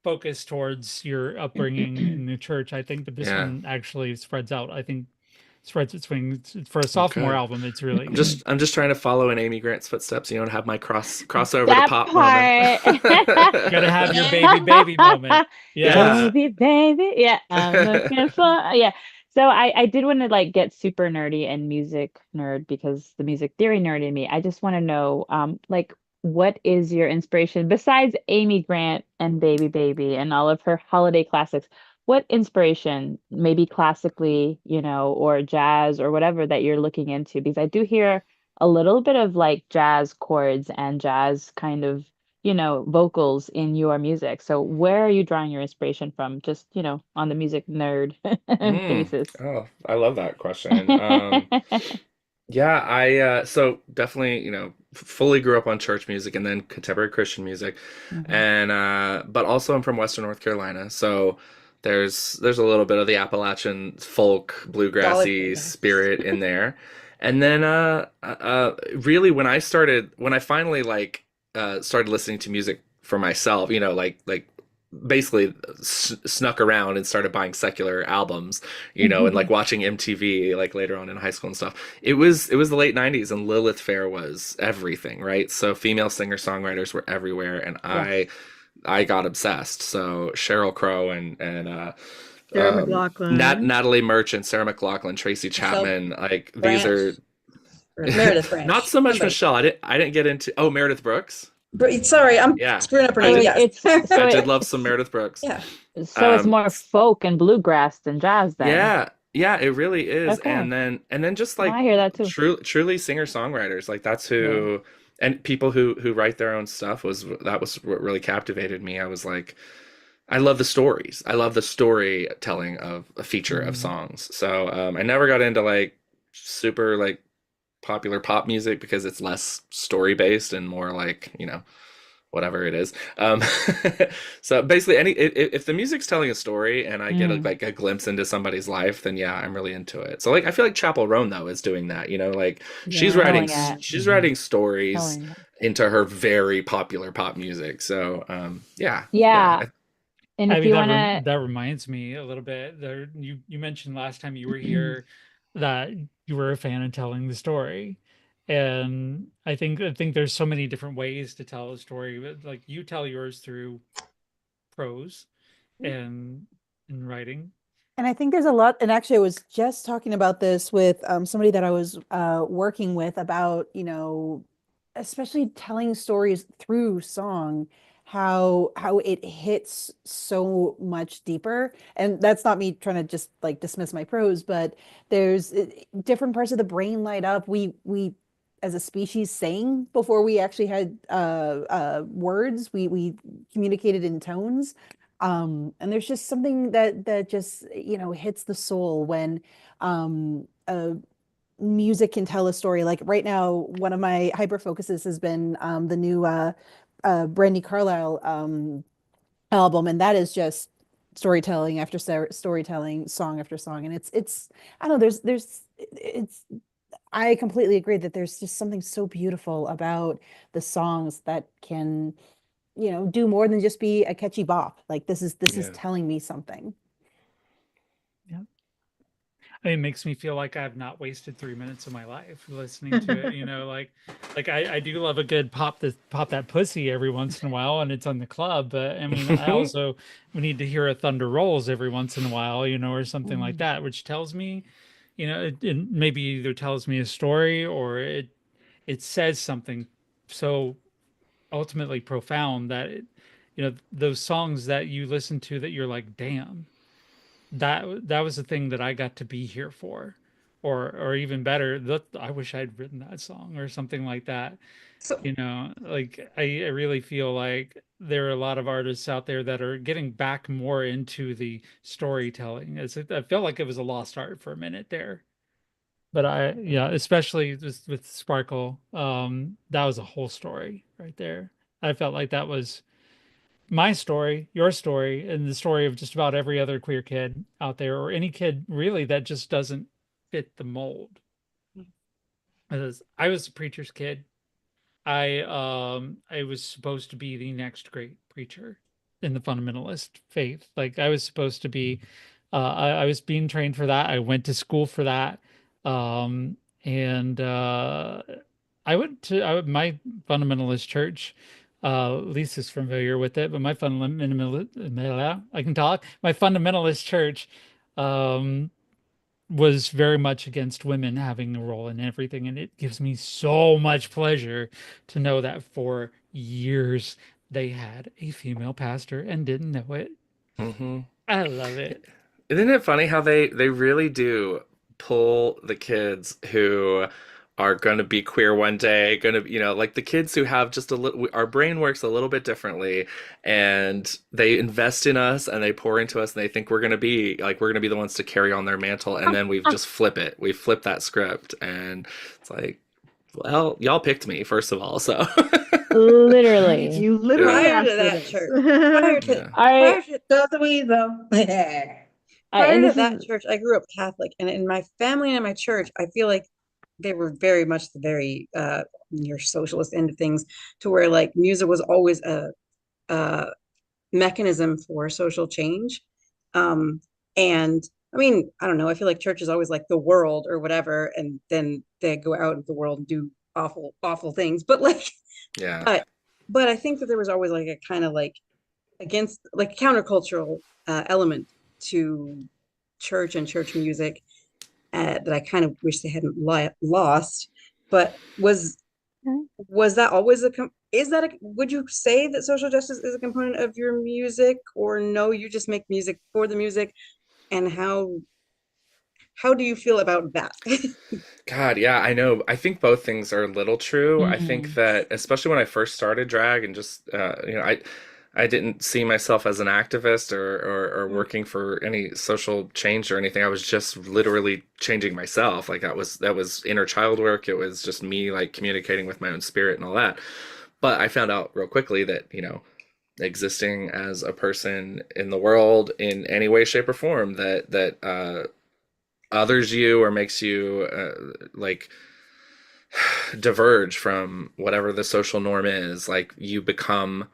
focus towards your upbringing in the church, I think, but this Yeah. one actually spreads out. I think spreads its wings for a Well, sophomore good. album. It's really I'm good. just trying to follow in Amy Grant's footsteps, you know, and have my crossover to That pop part. moment. Gotta have your baby moment. Yeah. Yes. Baby. Yeah, I'm looking for. Yeah. So I did want to like get super nerdy and music nerd because the music theory nerd in me. I just want to know, like, what is your inspiration besides Amy Grant and Baby and all of her holiday classics? What inspiration, maybe classically, or jazz or whatever that you're looking into? Because I do hear a little bit of like jazz chords and jazz kind of vocals in your music. So where are you drawing your inspiration from? Just, on the music nerd basis. Oh, I love that question. Yeah, I so definitely, fully grew up on church music and then contemporary Christian music. Mhm. And but also I'm from Western North Carolina, so there's a little bit of the Appalachian folk Dolly bluegrassy Parton. spirit in there. And then really when I finally like started listening to music for myself, like basically snuck around and started buying secular albums, and like watching MTV like later on in high school and stuff. It was the late 90s and Lilith Fair was everything, right? So female singer-songwriters were everywhere and Yes. I got obsessed. So Sheryl Crow and Sarah McLachlan. Natalie Merchant, Sarah McLachlan, Tracy Michelle Chapman, like these Branch. are Meredith Branch. not so much Somebody. Michelle. I didn't get into Meredith Brooks. Sorry, I'm Yeah. screwing up her I name. did- Yes. It's so I it, did love some Meredith Brooks. Yeah. so it's Um, more folk and bluegrass than jazz then. yeah, it really is. Okay. And then just No, like I hear that too. truly singer-songwriters, like that's who and people who write their own stuff was what really captivated me. I was like, I love the stories. I love the storytelling of a feature of Mhm. songs. So I never got into like super like popular pop music because it's less story based and more like, whatever it is. So basically, if the music's telling a story and I get Mm. like a glimpse into somebody's life, then yeah, I'm really into it. So like, I feel like Chapel Roan though is doing that. You know, like Killing it. she's writing stories Killing it. into her very popular pop music. So yeah, Yeah. yeah. And I if mean, you want to, that reminds me a little bit. There, you mentioned last time you were mm, here that you were a fan of telling the story, and I think there's so many different ways to tell a story. But like you tell yours through prose and writing. And I think there's a lot, and actually, I was just talking about this with somebody that I was working with about, especially telling stories through song, how it hits so much deeper. And that's not me trying to just like dismiss my prose, but there's different parts of the brain light up. We as a species sang before we actually had words. We communicated in tones. And there's just something that just, hits the soul when music can tell a story. Like right now, one of my hyper focuses has been the new Brandy Carlisle album, and that is just storytelling after storytelling, song after song. And it's I don't know, there's it's I completely agree that there's just something so beautiful about the songs that can, do more than just be a catchy bop. Like this is Yeah. telling me something. Yeah. It makes me feel like I've not wasted 3 minutes of my life listening to it. Like I do love a good pop that pussy every once in a while, and it's on the club. But I mean, I also we need to hear a Thunder Rolls every once in a while, or something like Mm. that, which tells me, it maybe either tells me a story or it says something so ultimately profound that those songs that you listen to that you're like, damn, that was the thing that I got to be here for, or even better, that I wish I'd written that song or something like that. So Like I really feel like there are a lot of artists out there that are getting back more into the storytelling. I felt like it was a lost art for a minute there. But yeah, especially with Sparkle, that was a whole story right there. I felt like that was my story, your story, and the story of just about every other queer kid out there, or any kid really that just doesn't fit the mold. Because I was a preacher's kid. I was supposed to be the next great preacher in the fundamentalist faith. Like I was supposed to be, I was being trained for that. I went to school for that. Um, and I went to my fundamentalist church. Lisa's familiar with it, but my fundamentalist, I can talk. My fundamentalist church, um, was very much against women having a role in everything. And it gives me so much pleasure to know that for years they had a female pastor and didn't know it. Hmm. I love it. Isn't it funny how they really do pull the kids who are going to be queer one day, going to, like the kids who have just a little, our brain works a little bit differently, and they invest in us and they pour into us and they think we're going to be the ones to carry on their mantle. And then we've just flip it. We flip that script, and it's like, well, y'all picked me, first of all. So, Literally. You literally Yeah. prior to asked for that this. church, prior to Yeah. I, So the weasel. and prior to this that is, church, I grew up Catholic, and in my family and in my church, I feel like they were very much the very your socialist end of things, to where like music was always a mechanism for social change. And I mean, I don't know, I feel like church is always like the world or whatever, and then they go out into the world and do awful things. But like, Yeah. but but I think that there was always like a kind of like against like countercultural element to church and church music that I kind of wish they hadn't lost. But was that always is that would you say that social justice is a component of your music, or no, you just make music for the music? And how do you feel about that? God, yeah, I know. I think both things are a little true. I think mm, that especially when I first started drag and just I didn't see myself as an activist or working for any social change or anything. I was just literally changing myself. Like that was inner child work. It was just me like communicating with my own spirit and all that. But I found out real quickly that, existing as a person in the world in any way, shape, or form that others you or makes you like diverge from whatever the social norm is, like you become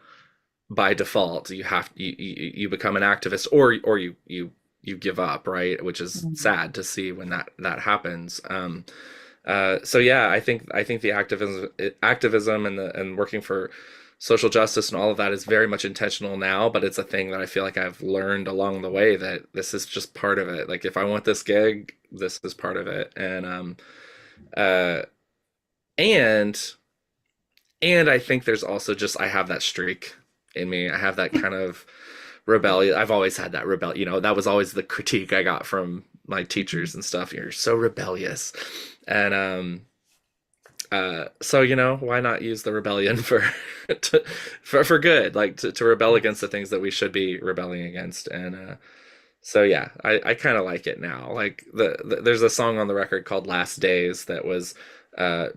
by default, you become an activist, or you give up, right? Which is Mhm. sad to see when that happens. So yeah, I think the activism and working for social justice and all of that is very much intentional now, but it's a thing that I feel like I've learned along the way that this is just part of it. Like if I want this gig, this is part of it. Uh and and I think there's also just I have that streak in me. I have that kind of rebellion. I've always had that rebel. That was always the critique I got from my teachers and stuff. You're so rebellious, and so why not use the rebellion for for good, like to rebel against the things that we should be rebelling against, and so yeah, I kind of like it now. Like there's a song on the record called "Last Days" that was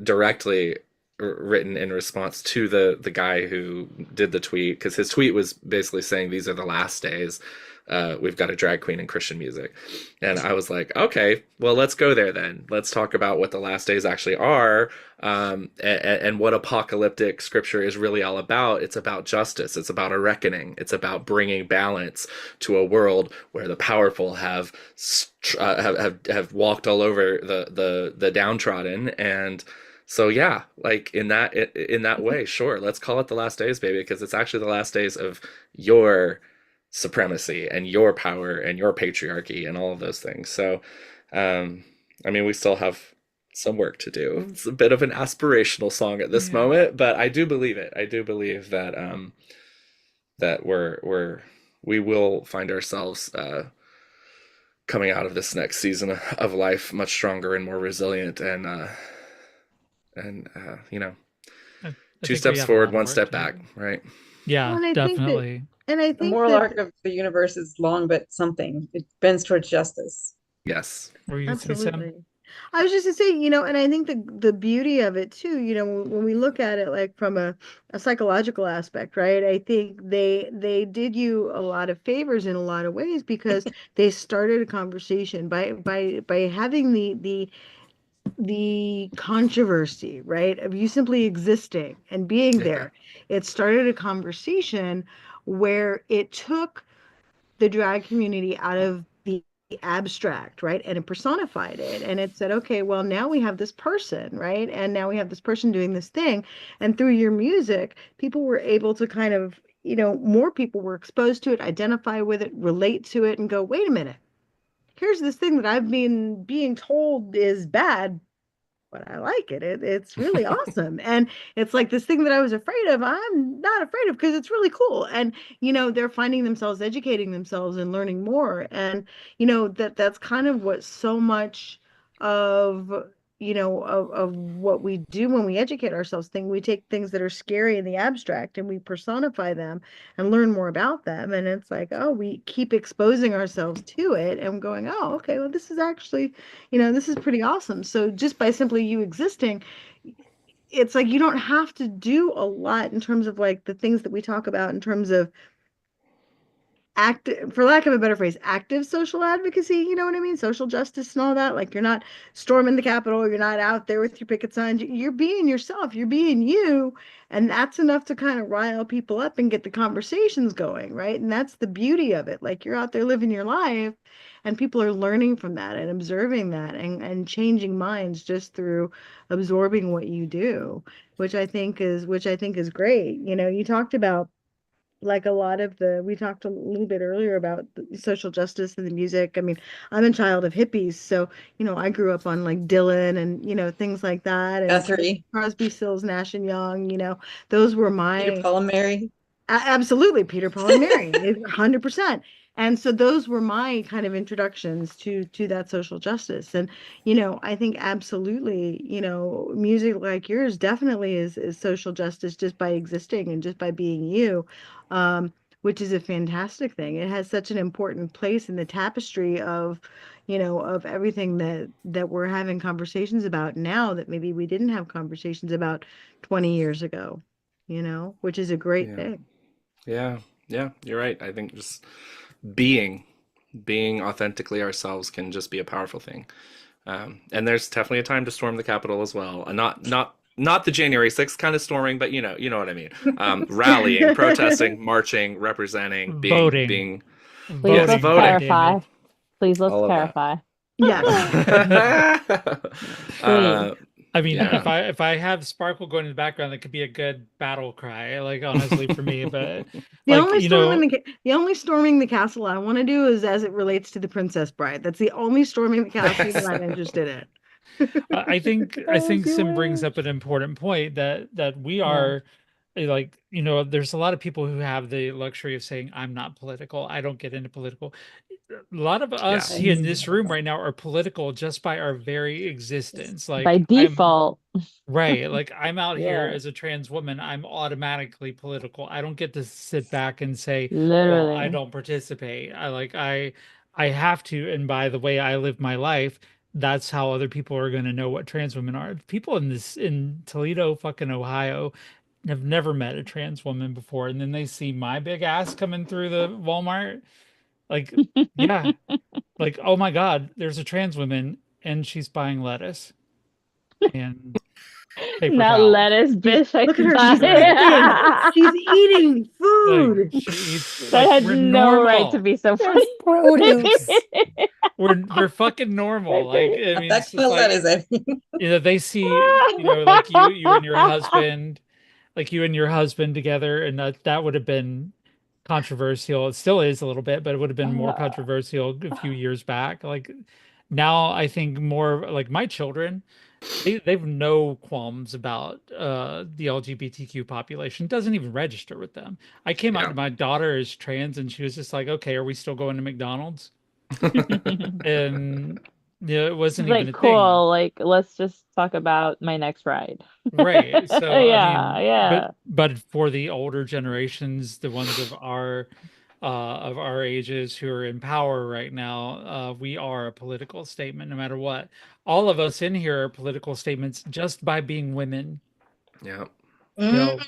directly written in response to the guy who did the tweet, because his tweet was basically saying these are the last days. We've got a drag queen in Christian music, and I was like, okay, well, let's go there then. Let's talk about what the last days actually are, and what apocalyptic scripture is really all about. It's about justice. It's about a reckoning. It's about bringing balance to a world where the powerful have walked all over the downtrodden. And so yeah, like in that way, sure, let's call it the last days, baby, because it's actually the last days of your supremacy and your power and your patriarchy and all of those things. So, um, I mean, we still have some work to do. It's a bit of an aspirational song at this Yeah. moment, but I do believe it. I do believe that we will find ourselves coming out of this next season of life much stronger and more resilient, and I two think we steps have a forward, lot of one work step to back, do. right? Yeah, Well, definitely. I The think moral that arc of the universe is long but something. It bends towards justice. Yes. Were you gonna say, Sam? absolutely. I was just to say, and I think the beauty of it too, when we look at it like from a psychological aspect, right? I think they did you a lot of favors in a lot of ways because they started a conversation by having the controversy, right, of you simply existing and being Yeah. there. It started a conversation where it took the drag community out of the abstract, right? And it personified it. And it said, okay, well, now we have this person, right? And now we have this person doing this thing. And through your music, people were able to kind of, more people were exposed to it, identify with it, relate to it, and go, wait a minute. Here's this thing that I've been being told is bad, but I like it. It's really awesome. And it's like this thing that I was afraid of, I'm not afraid of because it's really cool. And, they're finding themselves, educating themselves and learning more. And, that's kind of what so much of, of what we do when we educate ourselves thing. We take things that are scary in the abstract and we personify them and learn more about them. And it's like, oh, we keep exposing ourselves to it and going, oh, okay, well, this is actually this is pretty awesome. So just by simply you existing, it's like you don't have to do a lot in terms of like the things that we talk about in terms of active, for lack of a better phrase, active social advocacy, you know what I mean? Social justice and all that. Like you're not storming the Capitol, you're not out there with your picket signs, you're being yourself, you're being you. And that's enough to kind of rile people up and get the conversations going, right? And that's the beauty of it. Like you're out there living your life and people are learning from that and observing that and changing minds just through absorbing what you do, which I think is great. You talked about like a lot of we talked a little bit earlier about the social justice and the music. I mean, I'm a child of hippies, so I grew up on like Dylan and things like that, and Guthrie, Crosby, Stills, Nash and Young. Those were Peter, my Paul, and Mary. absolutely Peter, Paul, and Mary, 100%. And so those were my kind of introductions to that social justice. And I think absolutely, music like yours definitely is social justice just by existing and just by being you, which is a fantastic thing. It has such an important place in the tapestry of everything that we're having conversations about now that maybe we didn't have conversations about 20 years ago. which is a great Yeah. thing. Yeah. Yeah. You're right. I think just being being authentically ourselves can just be a powerful thing. And there's definitely a time to storm the Capitol as well. And not the January 6th kind of storming, but you know what I mean. Rallying, protesting, marching, representing, Voting. being Please yes, let's Voting, voting, God damn clarify. it. Please let's all of that. clarify. Yes. Please. uh, I mean, yeah. if I have Sparkle going in the background, that could be a good battle cry, like honestly for me. But like, The only storming the castle I want to do is as it relates to the Princess Bride. That's the only storming the castle that I'm interested in. I As think you Sim brings up wish. an important point that we Yeah. are like, there's a lot of people who have the luxury of saying, I'm not political. I don't get into political. A lot of Yeah. us I here in mean, this room right now are political just by our very existence. by Like I'm default. right. Like I'm out here Yeah. as a trans woman, I'm automatically political. I don't get to sit back and say, well, I Literally. don't participate. I have to, and by the way I live my life, that's how other people are going to know what trans women are. People in Toledo, fucking Ohio, have never met a trans woman before, and then they see my big ass coming through the Walmart. Like, yeah, like, oh my God, there's a trans woman and she's buying lettuce and paper Not towels. lettuce, bitch. I Look at her. got She's Right. eating. it. She's eating Like food. she eats That like had we're no right to normal. be so There's funny. produce. We're fucking normal. Like I mean That it's just that like is it. they see, like you and your husband, like you and your husband together, and that would have been controversial. It still is a little bit, but it would have been more controversial a few years back. Like now I think more like my children, they've no qualms about the LGBTQ population. Doesn't even register with them. I came out Yeah. to my daughter as trans and she was just like, okay, are we still going to McDonald's? And yeah, it She's wasn't even like, a thing. cool, like let's just talk about my next ride. Right. So I Yeah, mean, but yeah. but for the older generations, the ones of our ages who are in power right now, we are a political statement no matter what. All of us in here are political statements just by being women. Yeah. You Mm. know,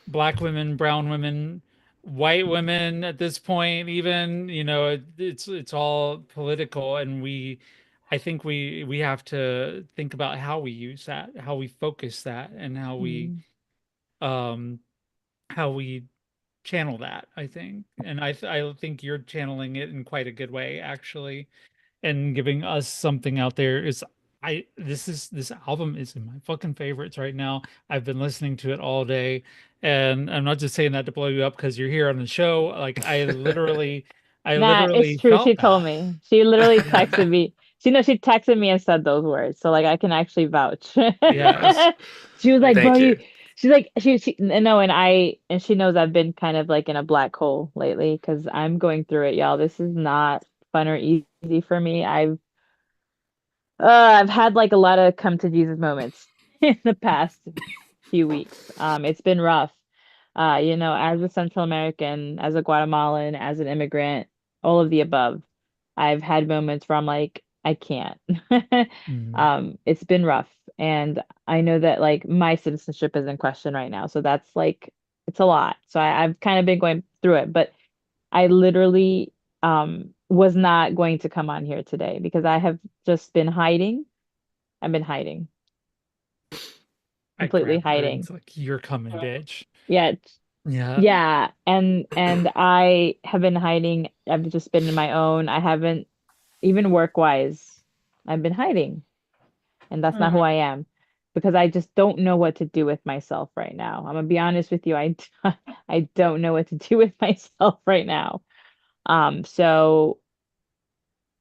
black women, brown women, white women at this point, even, it's all political, and I think we have to think about how we use that, how we focus that, and Mm. um how we channel that, I think. And I think you're channeling it in quite a good way, actually, and giving us something out there is this album is in my fucking favorites right now. I've been listening to it all day, and I'm not just saying that to blow you up because you're here on the show. Like I Nah, it's literally true. She felt that. told me. She literally Yeah. texted me. She texted me and said those words. So like I can actually vouch. Yes. She was Like like, bro, Thank you. she's like she no, and she knows I've been kind of like in a black hole lately because I'm going through it, y'all. This is not fun or easy for me. I've had like a lot of come to Jesus moments in the past few weeks. It's been rough. As a Central American, as a Guatemalan, as an immigrant, all of the above. I've had moments where I'm like, I can't. mhm. It's been rough. And I know that like my citizenship is in question right now. So that's like, it's a lot. So I've kind of been going through it, but I literally was not going to come on here today because I have just been hiding. I've been hiding, I completely grabbed her and hiding. it's like, you're coming, bitch. Yeah, Yeah. yeah, and I have been hiding. I've just been in my own. I haven't even work wise. I've been hiding, and that's not who I am because I just don't know what to do with myself right now. I'm gonna be honest with you. I don't know what to do with myself right now. So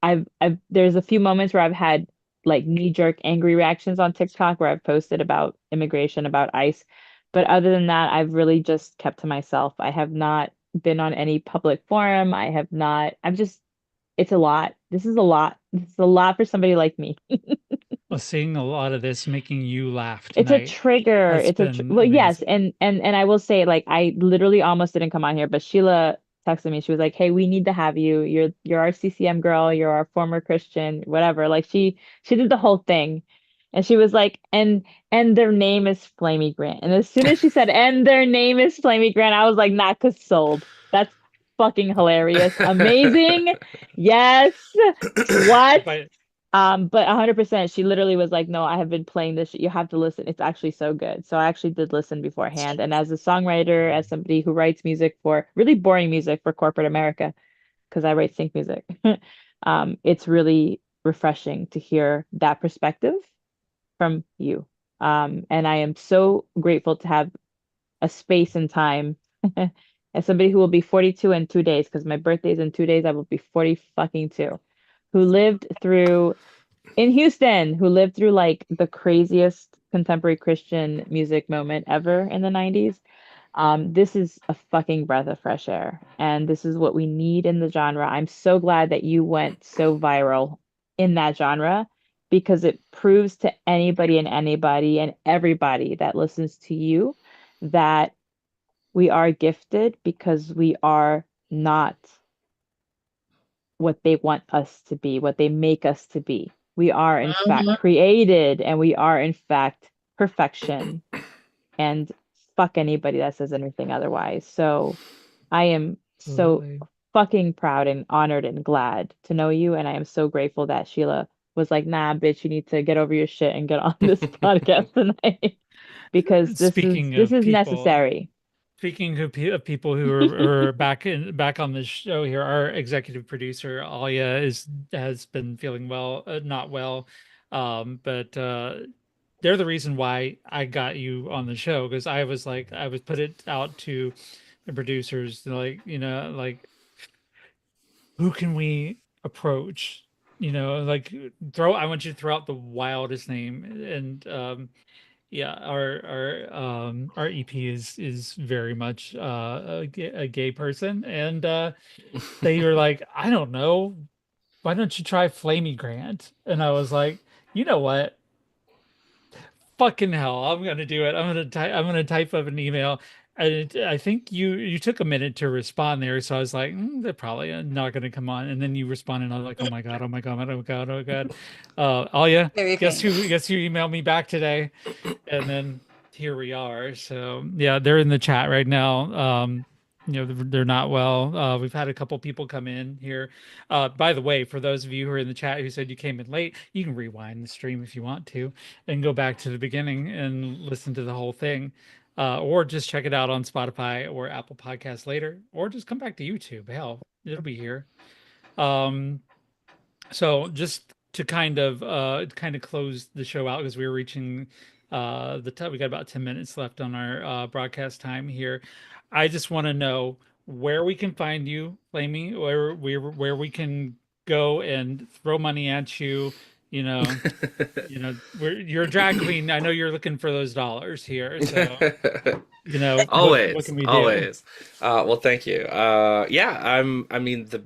I've there's a few moments where I've had like knee-jerk angry reactions on TikTok where I've posted about immigration, about ICE. But other than that, I've really just kept to myself. I have not been on any public forum. I have not, I've just, it's a lot. This is a lot. This is a lot for somebody like me. Well, seeing a lot of this making you laugh It's a tonight trigger. has It's been well, yes, amazing. and I will say, like, I literally almost didn't come on here, but Sheila texted me. She was like, "Hey, we need to have you. You're our CCM girl. You're our former Christian, whatever." Like she did the whole thing, And she was like, and their name is Flamy Grant. And as soon as she said, and their name is Flamy Grant, I was like, not sold. That's fucking hilarious. Amazing. Yes. What? But But 100%, she literally was like, no, I have been playing this. You have to listen. It's actually so good. So I actually did listen beforehand. And as a songwriter, as somebody who writes music for really boring music for corporate America, because I write sync music, it's really refreshing to hear that perspective from you. And I am so grateful to have a space and time as somebody who will be 42 in 2 days, because my birthday is in 2 days, I will be 40 fucking two, who lived through in Houston, who lived through like the craziest contemporary Christian music moment ever in the 90s. This is a fucking breath of fresh air, and this is what we need in the genre. I'm so glad that you went so viral in that genre because it proves to anybody and everybody that listens to you that we are gifted because we are not what they want us to be, what they make us to be. We are, in fact, created and we are, in fact, perfection. And fuck anybody that says anything otherwise. So I am so absolutely. fucking proud and honored and glad to know you. And I am so grateful that Sheila was like, nah, bitch, you need to get over your shit and get on this podcast tonight because Speaking this of is people, necessary. speaking of people who are back on the show here, our executive producer Alia has been feeling well, not well, but they're the reason why I got you on the show because I was put it out to the producers like like who can we approach, like throw I want you to throw out the wildest name and yeah, our EP is very much a gay person, and they were like, I don't know, why don't you try Flamy Grant? And I was like, you know what? Fucking hell, I'm gonna do it. I'm gonna type up an email. And I think you took a minute to respond there, so I was like, they're probably not gonna come on. And then you responded, and I was like, oh my God, oh my God, oh my God, oh my God. Alia, Very faint. guess who emailed me back today? And then here we are. So yeah, they're in the chat right now. They're not well. We've had a couple people come in here. By the way, for those of you who are in the chat who said you came in late, you can rewind the stream if you want to and go back to the beginning and listen to the whole thing. Or just check it out on Spotify or Apple Podcasts later, or just come back to YouTube. Hell, it'll be here. Um, so just to kind of close the show out because we were reaching the time. We got about 10 minutes left on our broadcast time here. I just want to know where we can find you, Flamey, where we can go and throw money at you. You know, you're a drag queen. I know you're looking for those dollars here. So, what Always, can we do? always. Well, thank you. Yeah, I mean, the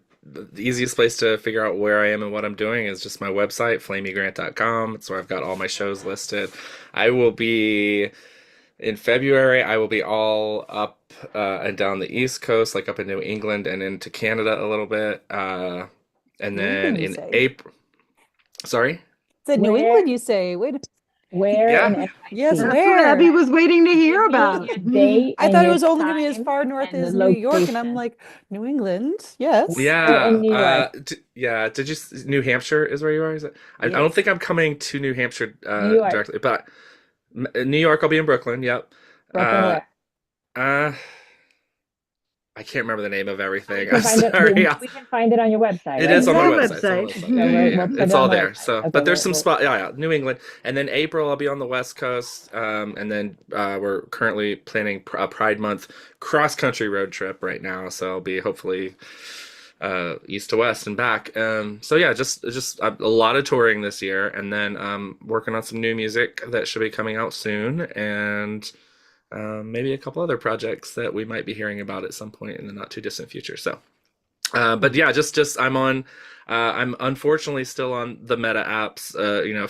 easiest place to figure out where I am and what I'm doing is just my website, flamygrant.com. It's where I've got all my shows listed. I will be in February. I will be all up and down the East Coast, like up in New England and into Canada a little bit. And New then England, you in say? April. Sorry? It's in New Where England, you say. Wait. where in Yeah. NYC? Yes, That's what where? Abby was waiting to hear Give me about. your date I and thought it your was only going to be as time far north and the as New York, and I'm location. like, New England? Yes. Where in New York? Yeah. Did you? New Hampshire is where you are. Is it? I don't Yes. think I'm coming to New Hampshire New York. directly, but New York. I'll be in Brooklyn. Yep. Brooklyn Uh, where? uh, I can't remember the name of We everything. can I'm find it. sorry. We can find it on your website, It right? is on my That website. It's on my website. website. So Yeah, we'll put it's it all on the there. website. So, Okay, but there's some we'll spot. Yeah, New England, and then April I'll be on the West Coast. And then we're currently planning a Pride Month cross country road trip right now. So I'll be hopefully east to west and back. So yeah, just a lot of touring this year, and then working on some new music that should be coming out soon, and maybe a couple other projects that we might be hearing about at some point in the not too distant future. So. But yeah, just I'm on. I'm unfortunately still on the Meta apps.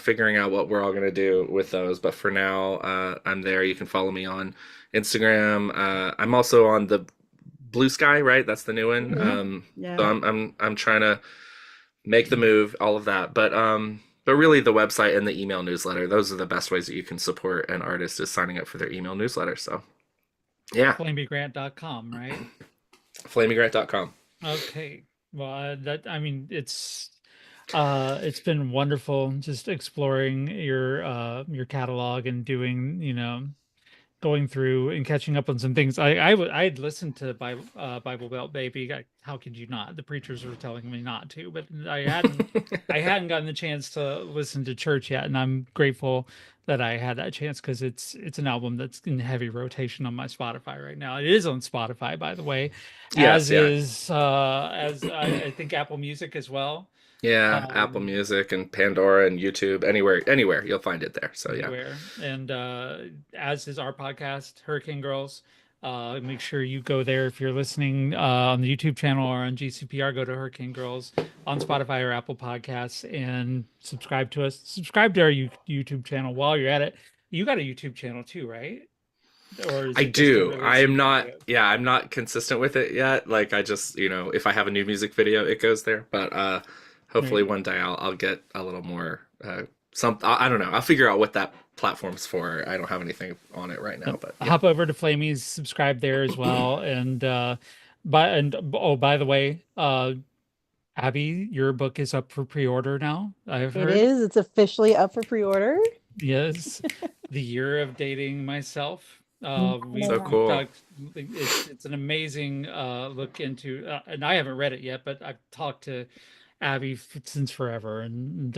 Figuring out what we're all gonna do with those. But for now, I'm there. You can follow me on Instagram. I'm also on the Blue Sky, right? That's the new one. Mhm. So Yeah. I'm trying to make the move, all of that. But But really, the website and the email newsletter, those are the best ways that you can support an artist, is signing up for their email newsletter. So, yeah. FlamyGrant.com, right? FlamyGrant.com. Okay. Well, I mean, it's been wonderful just exploring your catalog and doing, going through and catching up on some things. I'd listened to Bible Belt Baby. How could you not? The preachers were telling me not to, but I hadn't gotten the chance to listen to Church yet, and I'm grateful that I had that chance because it's an album that's in heavy rotation on my Spotify right now. It is on Spotify, by the way, Yes, as yeah. is as I think Apple Music as well. Yeah, Apple Music and Pandora and YouTube, anywhere you'll find it there. So anywhere. And as is our podcast, Hurricane Girls. Make sure you go there if you're listening on the YouTube channel or on GCPR. Go to Hurricane Girls on Spotify or Apple Podcasts and subscribe to us. Subscribe to our YouTube channel while you're at it. You got a YouTube channel too, right? Or is I it just a do. release I am not. video? Yeah, I'm not consistent with it yet. Like I just, if I have a new music video, it goes there. But hopefully Right. one day I'll get a little more. I don't know. I'll figure out what that platform's for. I don't have anything on it right now. But yeah. Hop over to Flamy's, subscribe there as well. And by the way, Abby, your book is up for pre-order now, I've It heard. is. It's officially up for pre-order. Yes, The Year of Dating Myself. So cool. It's an amazing look into, and I haven't read it yet, but I've talked to Abby since forever, and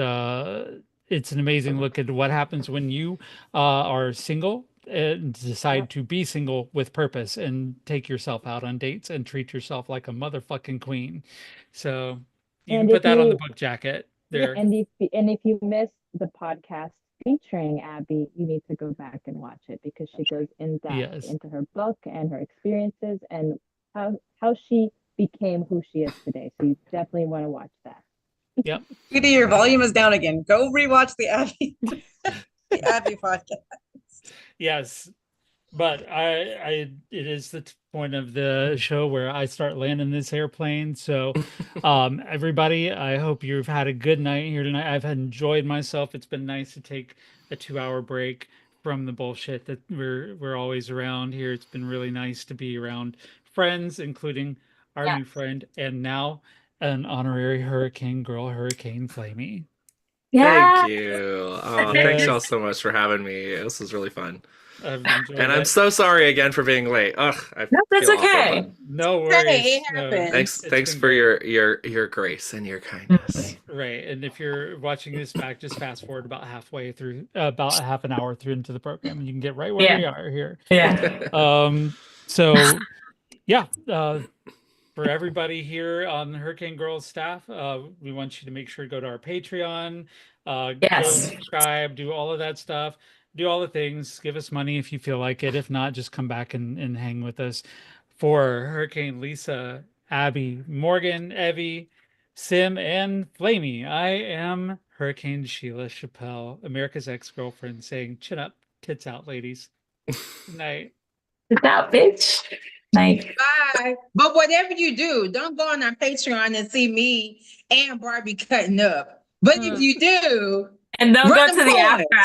it's an amazing look at what happens when you are single and decide to be single with purpose and take yourself out on dates and treat yourself like a motherfucking queen. So you can And put if that on the you book jacket there. and if you missed the podcast featuring Abby, you need to go back and watch it because she goes in depth Yes. into her book and her experiences and how she became who she is today. So you definitely want to watch that. Yep. Judy, your volume is down again. Go rewatch the Abby, the Abby podcast. Yes. But it is the point of the show where I start landing this airplane. So, everybody, I hope you've had a good night here tonight. I've enjoyed myself. It's been nice to take a 2-hour break from the bullshit that we're always around here. It's been really nice to be around friends, including our new friend, and now an honorary Hurricane Girl, Hurricane Flamy. Thank you. Oh, thanks Yes. y'all so much for having me. This was really fun. I've enjoyed And I'm it. so sorry again for being late. Ugh, No, that's feel awful, okay. but No Hey, worries. it No. happens. thanks been for great. your grace and your kindness. Right. And if you're watching this back, just fast forward about halfway through, about half an hour through into the program, and you can get right where we are here. Yeah. So yeah, for everybody here on the Hurricane Girls staff, we want you to make sure to go to our Patreon, go Yes. subscribe, do all of that stuff, do all the things, give us money if you feel like it. If not, just come back and hang with us. For Hurricane Lisa, Abby, Morgan, Evie, Sim, and Flamy, I am Hurricane Sheila Chappelle, America's ex-girlfriend, saying chin up, tits out, ladies. Good night. It's out, bitch. Night. Bye. But whatever you do, don't go on our Patreon and see me and Barbie cutting up. But if you do, And don't run go them to the corners. after